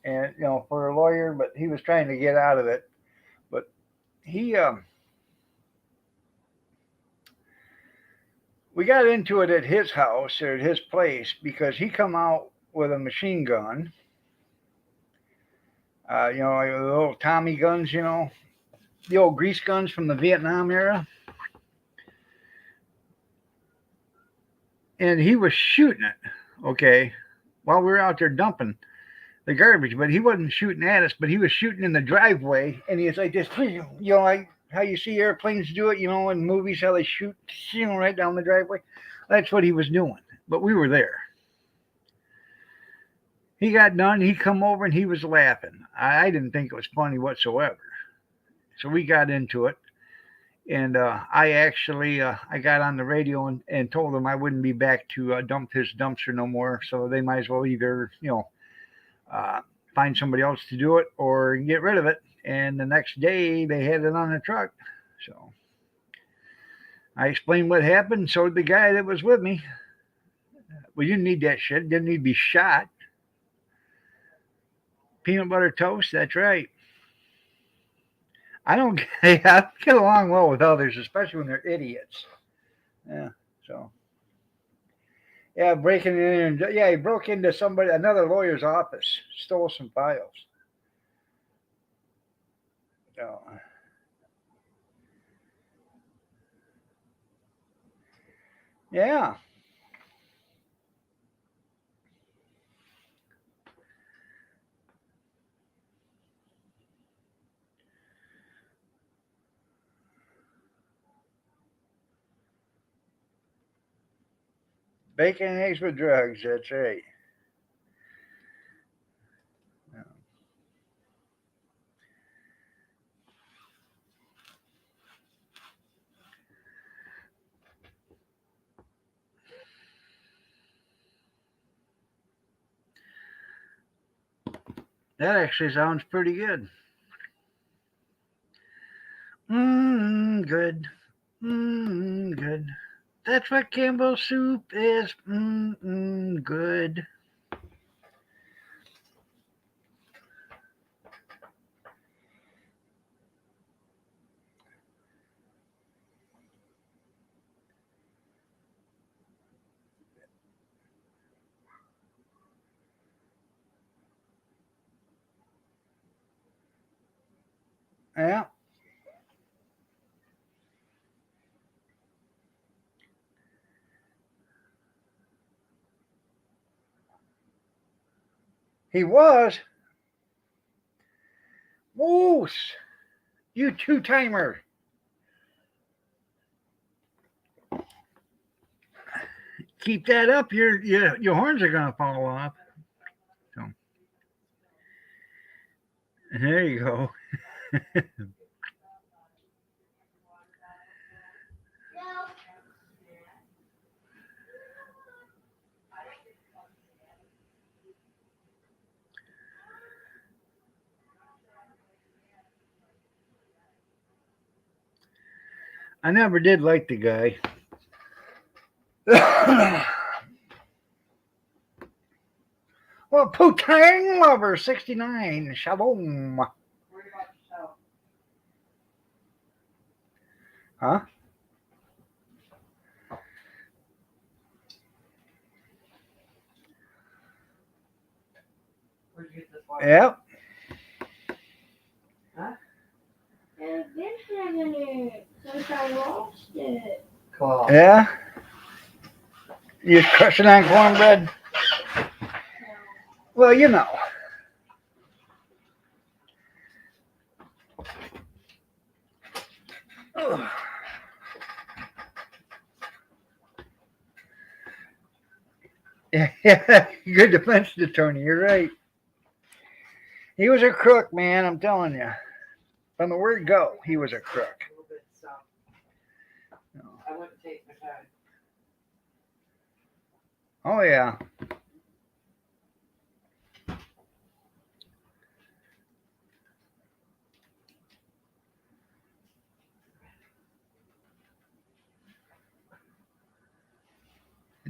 and for a lawyer, but he was trying to get out of it. But he we got into it at his house or at his place because he come out with a machine gun. Like the little Tommy guns, the old grease guns from the Vietnam era. And he was shooting it, okay, while we were out there dumping the garbage. But he wasn't shooting at us, but he was shooting in the driveway. And he was like this, like how you see airplanes do it, in movies, how they shoot, right down the driveway. That's what he was doing. But we were there. He got done. He come over and he was laughing. I didn't think it was funny whatsoever. So we got into it, and I actually I got on the radio and told them I wouldn't be back to dump his dumpster no more. So they might as well either uh, find somebody else to do it or get rid of it. And the next day they had it on the truck. So I explained what happened. So did the guy that was with me. We didn't need that shit. Didn't need to be shot. Peanut butter toast. That's right. I don't. I don't get along well with others, especially when they're idiots. Yeah. So. Yeah, breaking in. Yeah, he broke into another lawyer's office, stole some files. So, Yeah. Bacon and eggs with drugs. That's right. That actually sounds pretty good. Good. Good. That's what Campbell's soup is. Good. Yeah. He was. Moose. You two-timer. Keep that up. Your horns are gonna fall off. So there you go. I never did like the guy. Well, Putang Lover 69. Shalom. Huh? Yep. Huh? I've been having it since I lost it. Cool. Yeah. You crushing on cornbread? Well, you know. Ugh. Yeah, good defense attorney. You're right. He was a crook, man. I'm telling you. From the word go, he was a crook. No. I wouldn't take my time. Oh yeah.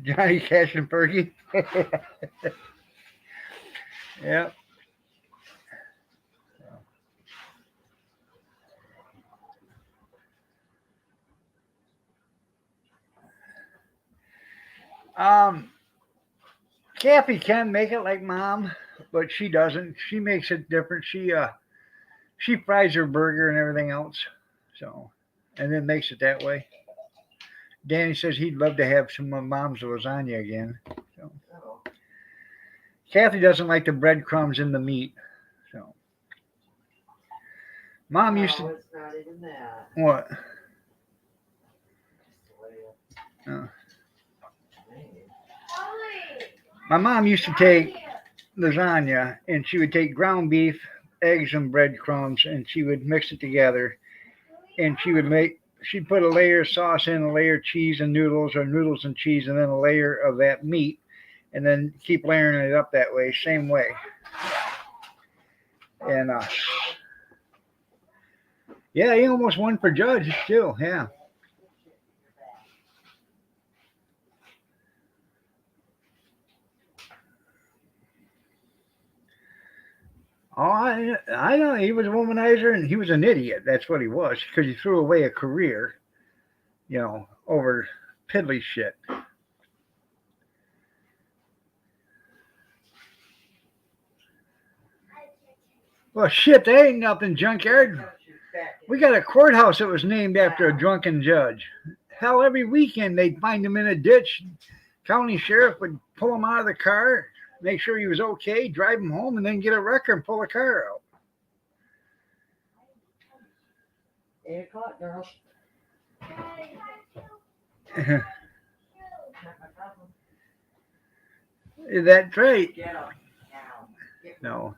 Johnny Cash and Fergie. Yep. Kathy can make it like mom, but she doesn't. She makes it different. She fries her burger and everything else. So, and then makes it that way. Danny says he'd love to have some of mom's lasagna again. So, Oh. Kathy doesn't like the breadcrumbs in the meat. So, mom used to. It's not even that. What? Just the way Oh. it's made. My mom used to take lasagna and she would take ground beef, eggs, and breadcrumbs and she would mix it together and she'd put a layer of sauce in, a layer of cheese and noodles, or noodles and cheese, and then a layer of that meat, and then keep layering it up that way, same way. And yeah, he almost won for judge too. Yeah. Oh, I know he was a womanizer and he was an idiot. That's what he was because he threw away a career, over piddly shit. Well, shit, that ain't nothing, junkyard. We got a courthouse that was named after a drunken judge. hell, every weekend they'd find him in a ditch. County sheriff would pull him out of the car, make sure he was okay, drive him home, and then get a wrecker and pull the car out. 8 o'clock, girl. That's right. Get up now. No.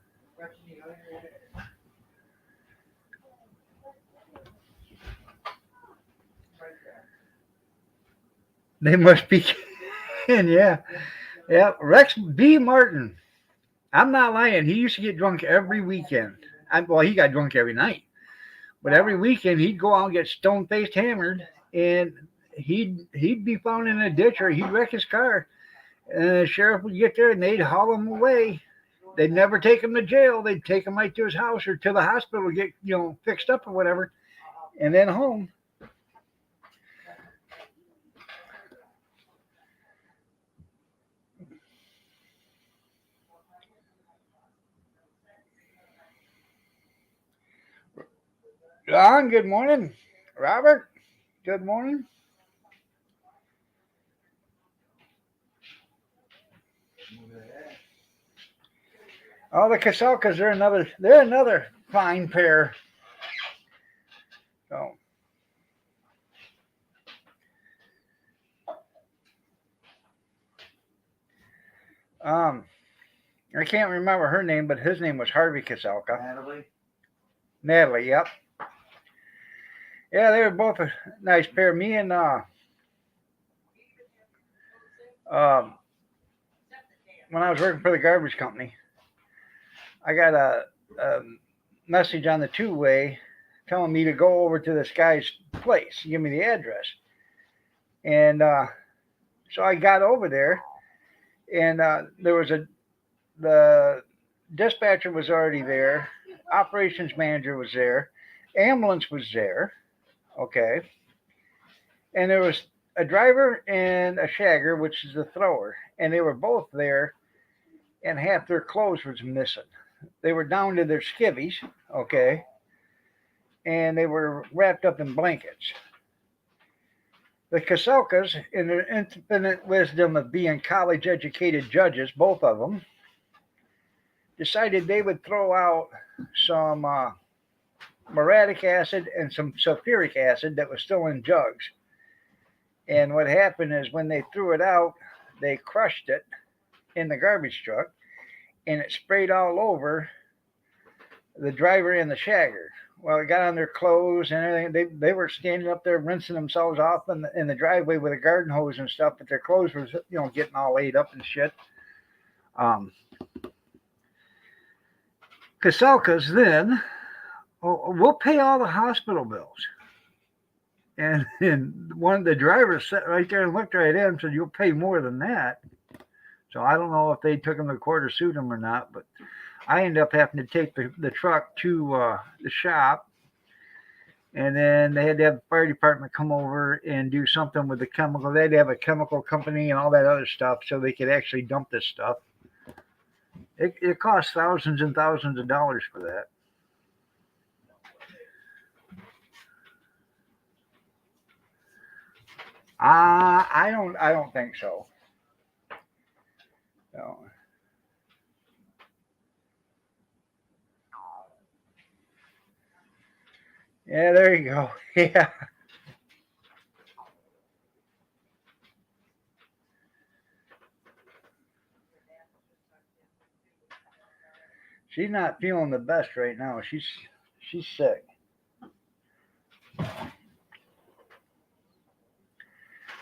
They must be kidding, yeah. Yeah, Rex B. Martin. I'm not lying. He used to get drunk every weekend. Well, he got drunk every night. But every weekend he'd go out and get stone-faced hammered, and he'd be found in a ditch or he'd wreck his car. And the sheriff would get there and they'd haul him away. They'd never take him to jail. They'd take him right to his house or to the hospital to get, fixed up or whatever, and then home. John, good morning. Robert, good morning. Oh, the Kasalkas, they're another fine pair. So I can't remember her name, but his name was Harvey Kasalka. Natalie, yep. Yeah, they were both a nice pair. Me and when I was working for the garbage company, I got a message on the two-way telling me to go over to this guy's place, give me the address. And so I got over there, and there was the dispatcher was already there, operations manager was there, ambulance was there, okay, and there was a driver and a shagger, which is the thrower, and they were both there, and half their clothes was missing. They were down to their skivvies, okay, and they were wrapped up in blankets. The Kasalkas, in their infinite wisdom of being college-educated judges, both of them, decided they would throw out some muriatic acid and some sulfuric acid that was still in jugs. And what happened is when they threw it out, they crushed it in the garbage truck, and it sprayed all over the driver and the shagger. Well, it got on their clothes and everything. They were standing up there rinsing themselves off in the driveway with a garden hose and stuff, but their clothes was getting all laid up and shit. Kasalkas then, we'll pay all the hospital bills. And one of the drivers sat right there and looked right at him and said, "You'll pay more than that." So I don't know if they took him to court or sued him or not, but I ended up having to take the truck to the shop, and then they had to have the fire department come over and do something with the chemical. They had to have a chemical company and all that other stuff so they could actually dump this stuff. It cost thousands and thousands of dollars for that. I don't think so. No. Yeah, there you go. Yeah. She's not feeling the best right now. She's sick.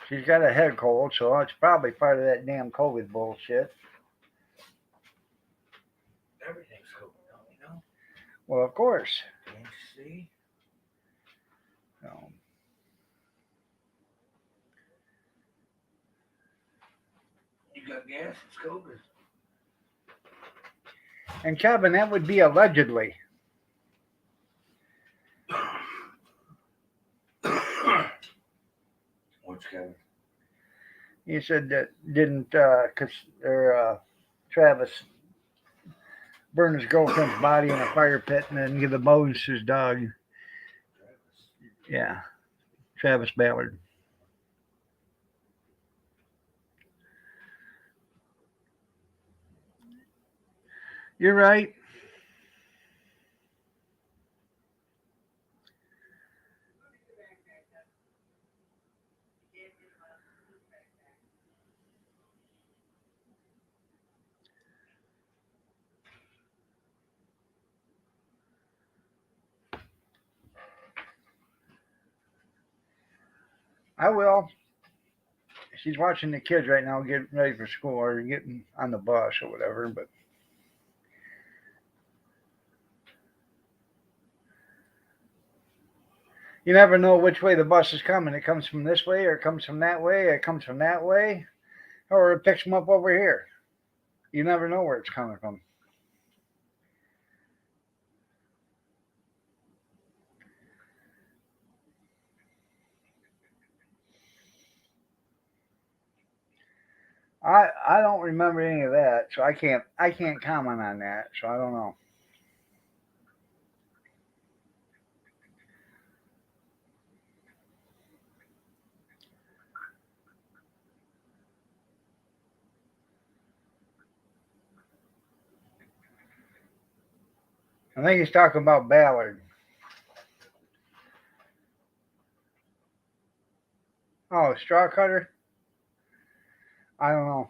She's got a head cold, so it's probably part of that damn COVID bullshit. Everything's COVID, Well, of course. Can't you see? No. You got gas, it's COVID. And Kevin, that would be allegedly. What's Kevin? He said that didn't Travis burn his girlfriend's body in a fire pit and then give the bones to his dog. Travis. Yeah, Travis Ballard. You're right. I will. She's watching the kids right now getting ready for school or getting on the bus or whatever, but you never know which way the bus is coming. It comes from this way or it comes from that way, or it comes from that way, or it picks them up over here. You never know where it's coming from. I don't remember any of that, so I can't comment on that. So I don't know. I think he's talking about Ballard. Oh, straw cutter. I don't know.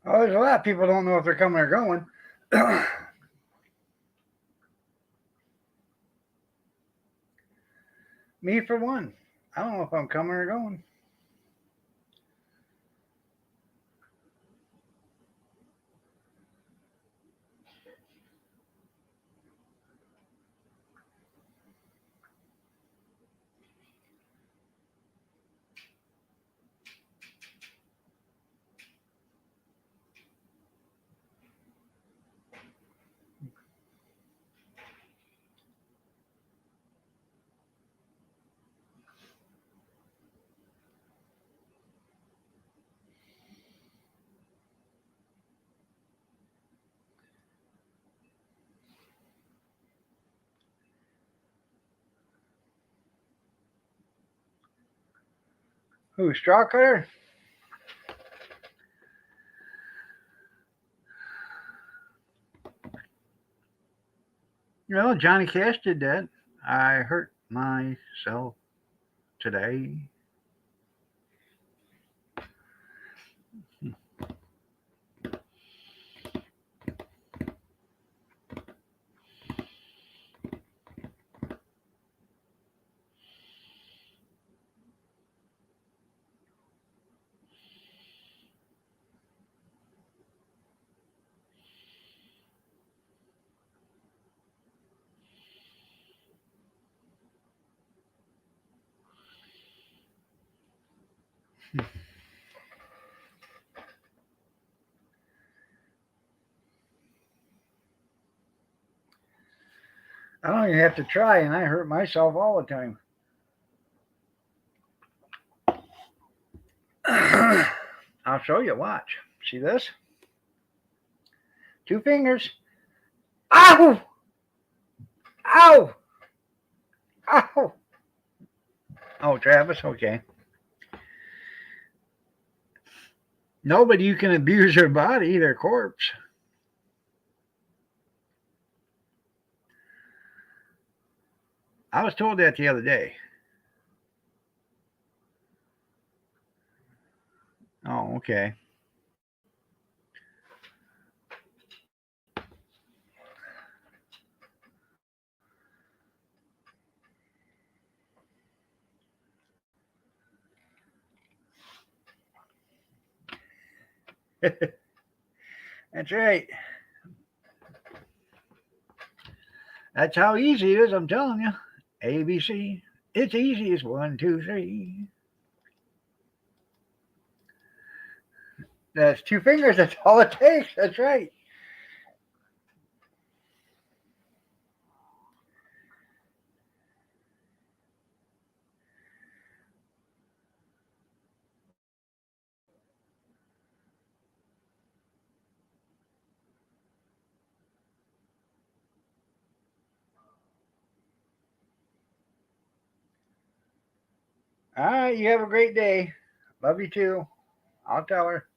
Oh, there's a lot of people don't know if they're coming or going. Me for one. I don't know if I'm coming or going. Who, straw cutter? Well, Johnny Cash did that. I hurt myself today. I don't even have to try, and I hurt myself all the time. I'll show you. Watch. See this? 2 fingers. Ow! Ow! Ow! Oh, Travis. Okay. Nobody you can abuse their body, their corpse. I was told that the other day. Oh, okay. That's right. That's how easy it is, I'm telling you. ABC. It's easy as 1, 2, 3. That's 2 fingers. That's all it takes. That's right. All right. You have a great day. Love you too. I'll tell her.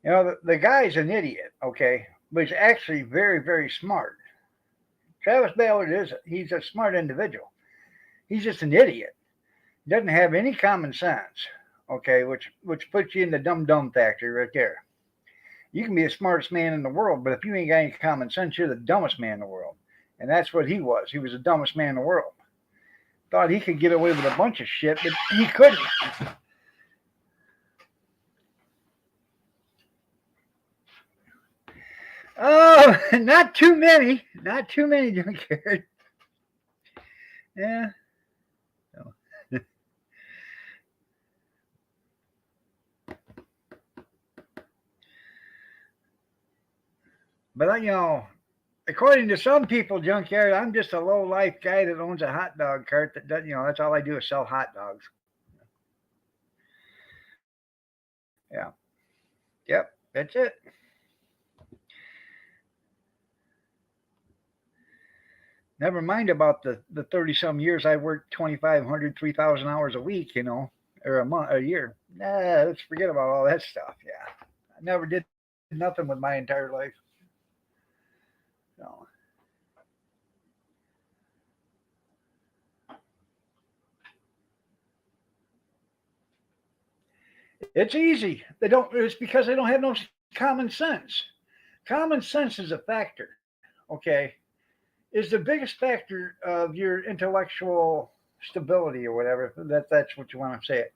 You know, the guy's an idiot, okay? But he's actually very, very smart. Travis Ballard he's a smart individual. He's just an idiot. He doesn't have any common sense, okay, which puts you in the dumb factory right there. You can be the smartest man in the world, but if you ain't got any common sense, you're the dumbest man in the world. And that's what he was. He was the dumbest man in the world. Thought he could get away with a bunch of shit, but he couldn't. Oh, not too many. Not too many, junkyard. Yeah. So. But, according to some people, junkyard, I'm just a low life guy that owns a hot dog cart that does, that's all I do is sell hot dogs. Yeah. Yep. That's it. Never mind about the 30 some years I worked 2,500, 3,000 hours a week, or a year. Nah, let's forget about all that stuff. Yeah. I never did nothing with my entire life. So. It's easy. It's because they don't have no common sense. Common sense is a factor, okay? Is the biggest factor of your intellectual stability or whatever. That's what you want to say it.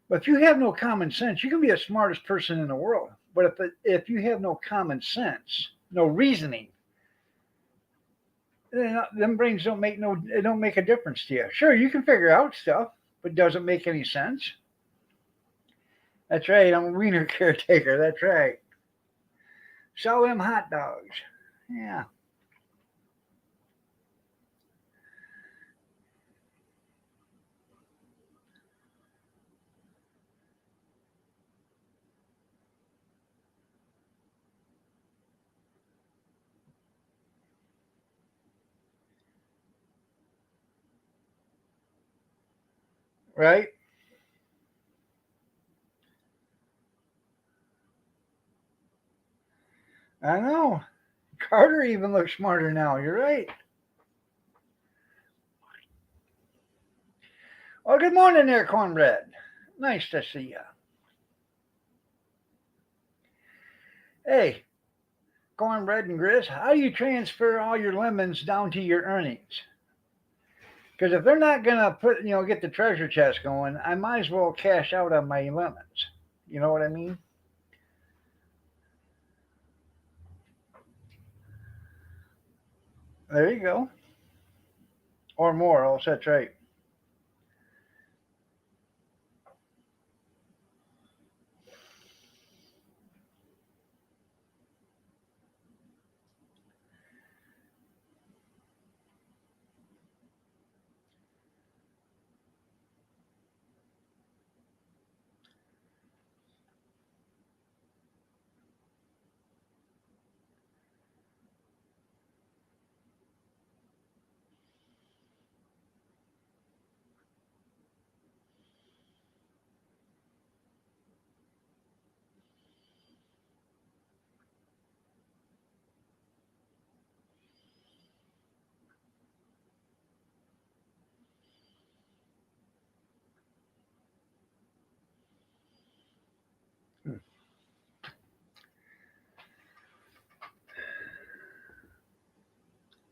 But if you have no common sense, you can be the smartest person in the world. But if you have no common sense, no reasoning, then them brains don't make a difference to you. Sure, you can figure out stuff, but does it make any sense? That's right. I'm a wiener caretaker. That's right. Sell them hot dogs. Yeah. Right? I know. Carter even looks smarter now. You're right. Well, good morning there, Cornbread. Nice to see you. Hey, Cornbread and Grizz, how do you transfer all your lemons down to your earnings? Because if they're not gonna get the treasure chest going, I might as well cash out on my lemons. You know what I mean? There you go. Or more, else that's right.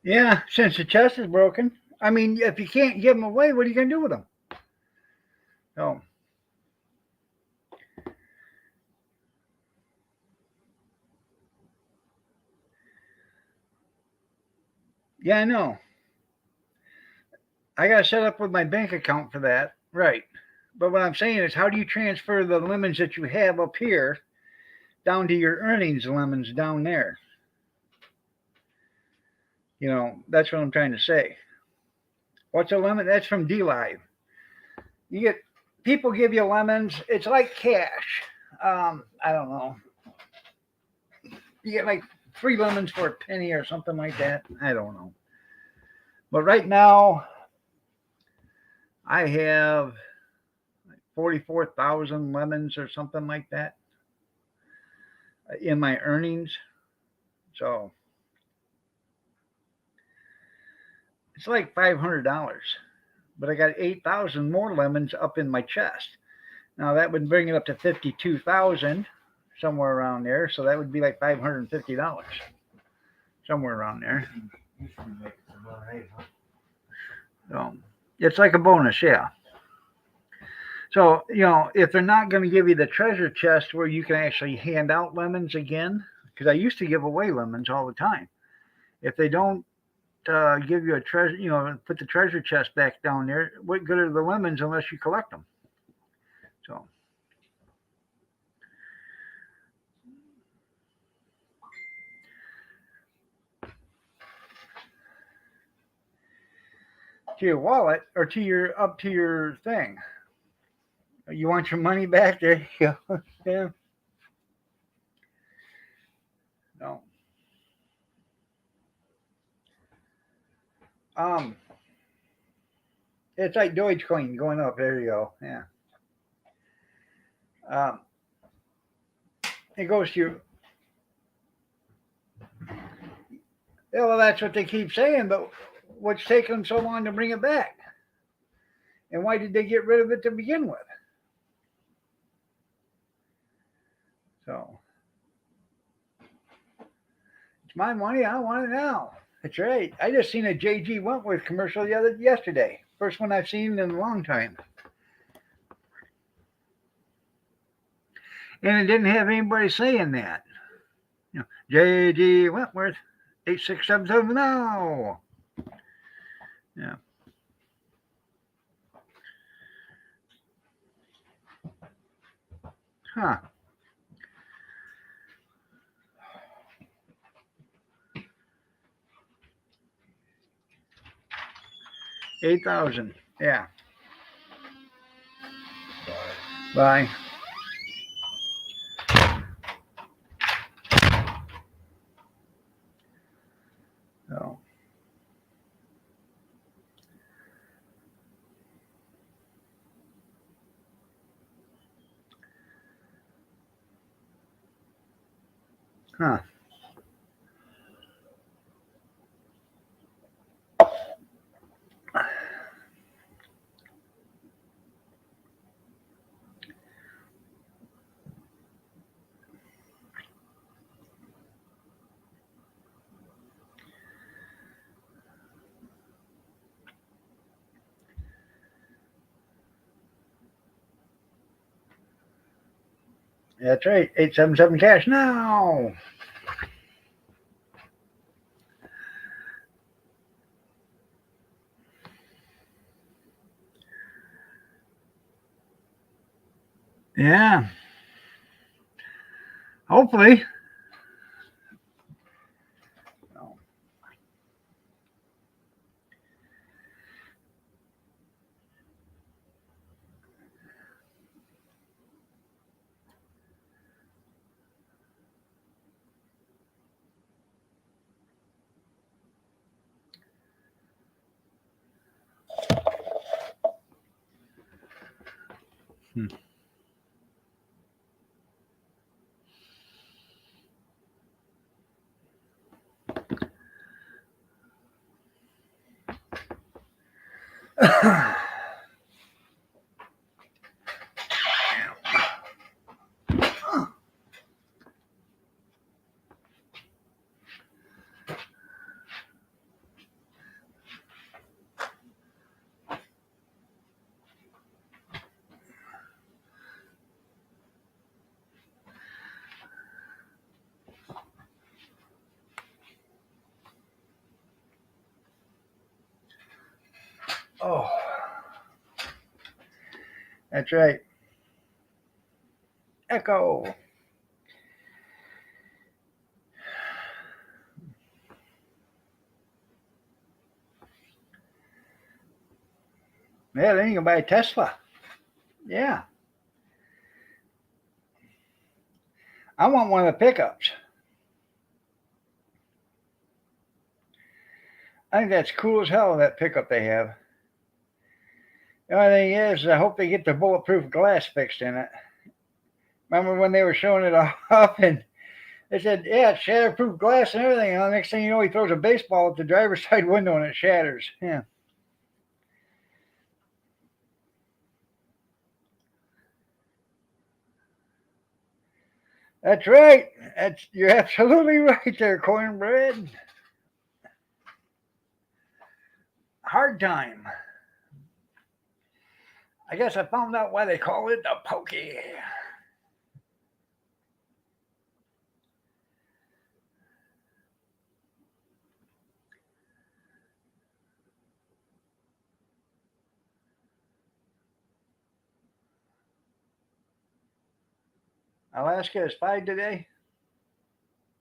Yeah, since the chest is broken. I mean, if you can't give them away, what are you gonna do with them? Oh, yeah, I know. I got to set up with my bank account for that. Right. But what I'm saying is, how do you transfer the lemons that you have up here down to your earnings lemons down there? That's what I'm trying to say. What's a lemon? That's from D-Live. You get people give you lemons. It's like cash. I don't know. You get like 3 lemons for a penny or something like that. I don't know. But right now, I have 44,000 lemons or something like that in my earnings. So it's like $500. But I got 8,000 more lemons up in my chest. Now that would bring it up to 52,000, somewhere around there. So that would be like $550, somewhere around there. You should make some money, huh? So it's like a bonus, yeah. So, if they're not going to give you the treasure chest where you can actually hand out lemons again, because I used to give away lemons all the time. If they don't give you a treasure, put the treasure chest back down there, what good are the lemons unless you collect them? So. To your wallet or to your thing. You want your money back? There you go. Yeah. No. It's like Dogecoin going up. There you go. Yeah. It goes to. Yeah, well, that's what they keep saying, but what's taking them so long to bring it back? And why did they get rid of it to begin with? So it's my money. I want it now. That's right. I just seen a JG Wentworth commercial yesterday. First one I've seen in a long time. And it didn't have anybody saying that. JG Wentworth, 8677 now. Yeah. Huh. $8,000. Yeah. Bye. So. Huh. That's right. 877 cash now. Yeah. Hopefully. Hmm. Oh, that's right. Echo. Yeah, then you can buy a Tesla. Yeah. I want one of the pickups. I think that's cool as hell, that pickup they have. The only thing is, I hope they get the bulletproof glass fixed in it. Remember when they were showing it off and they said, yeah, it's shatterproof glass and everything. And the next thing you know, he throws a baseball at the driver's side window and it shatters. Yeah. That's right. You're absolutely right there, Cornbread. Hard time. I guess I found out why they call it the pokey. Alaska is 5 today.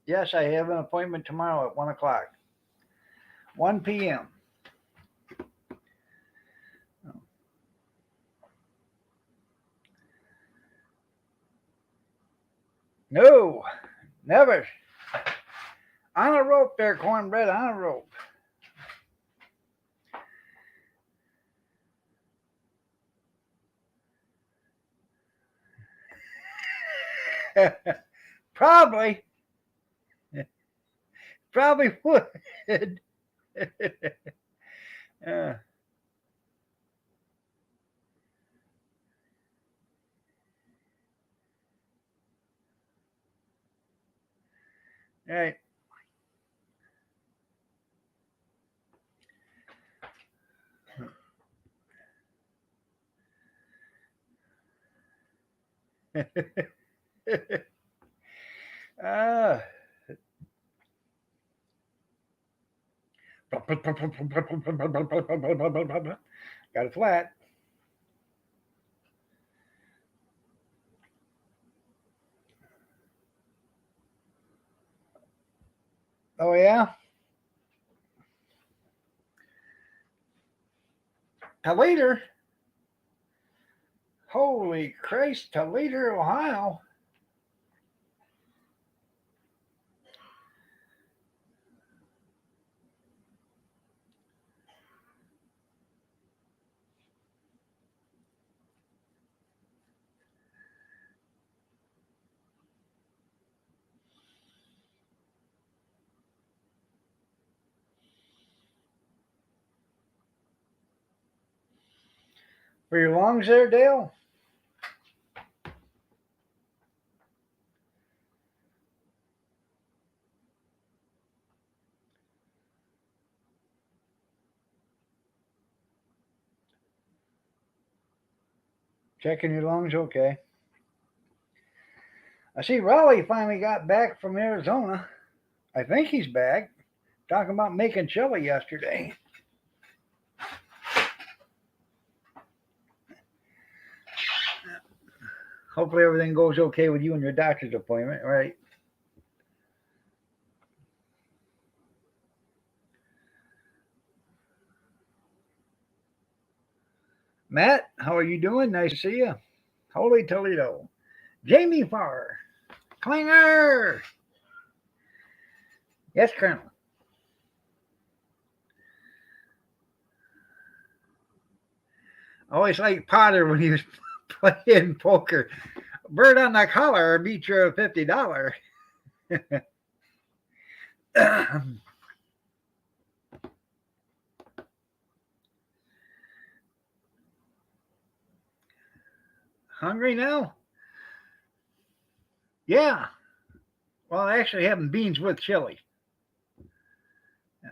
Yes, I have an appointment tomorrow at 1 o'clock. 1 p.m. No, never. On a rope there, Cornbread, on a rope. Probably. Probably would. uh, right. uh, got it flat. Oh, yeah? Toledo? Holy Christ, Toledo, Ohio. For your lungs there, Dale? Checking your lungs, okay. I see Raleigh finally got back from Arizona. I think he's back. Talking about making chili yesterday. Hopefully everything goes okay with you and your doctor's appointment, right? Matt, how are you doing? Nice to see you. Holy Toledo. Jamie Farr. Klinger. Yes, Colonel. I always liked Potter when he was playing poker. Bird on the collar beat you $50. Hungry now? Yeah. Well, I actually having beans with chili. Yeah.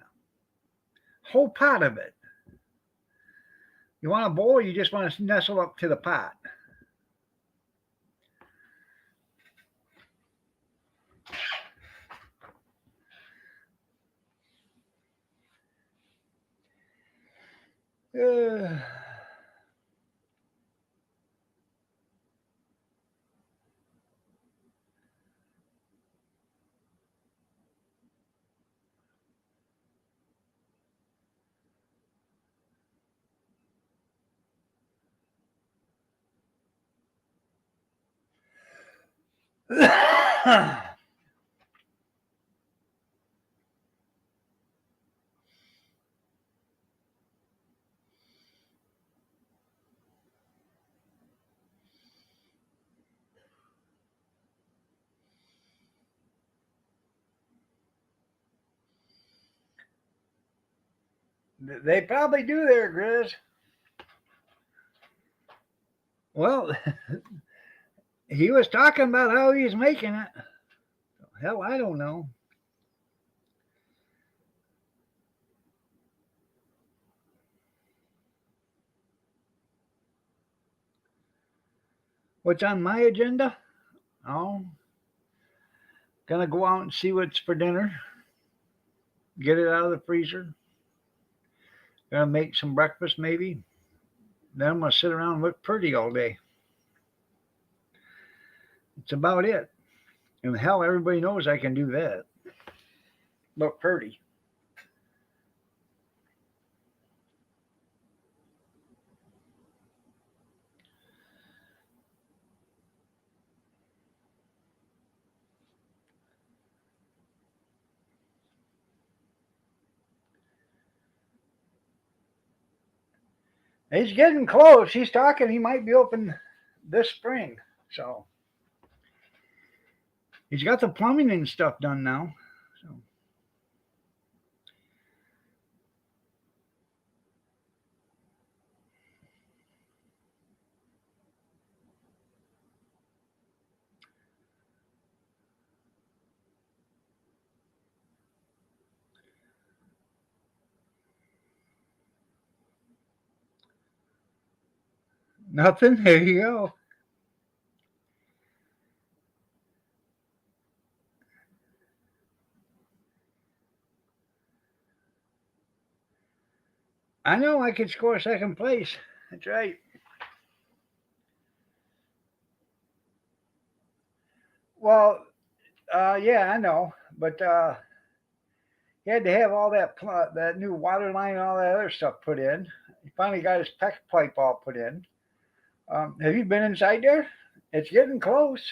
Whole pot of it. You want a bowl or you just want to nestle up to the pot? Uh, they probably do there, Grizz. Well, he was talking about how he's making it. Hell, I don't know. What's on my agenda? Oh, gonna go out and see what's for dinner. Get it out of the freezer. Gonna make some breakfast maybe. Then I'm gonna sit around and look pretty all day. It's about it. And hell, everybody knows I can do that. Look pretty. He's getting close. He's talking. He might be open this spring. So he's got the plumbing and stuff done now. So nothing. There you go. I know I could score second place. That's right. Well, yeah, I know, but he had to have all that new water line and all that other stuff put in. He finally got his PEX pipe all put in. Have you been inside there? It's getting close.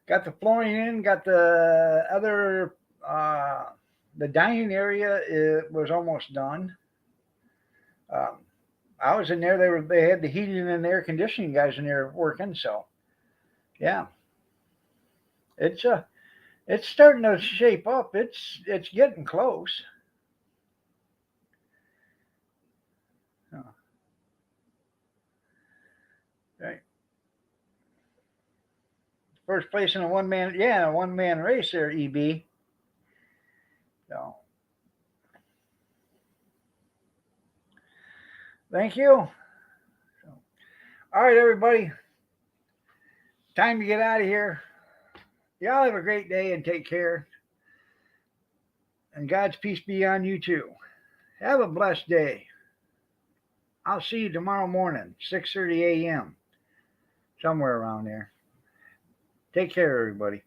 Got the flooring in. Got the other the dining area. It was almost done. Um, I was in there. They had the heating and air conditioning guys in there working. So yeah, it's it's starting to shape up. It's getting close. Oh, right. First place in a one man race there, EB. So thank you. So, all right, everybody. Time to get out of here. Y'all have a great day and take care. And God's peace be on you too. Have a blessed day. I'll see you tomorrow morning, 6:30 a.m. Somewhere around there. Take care, everybody.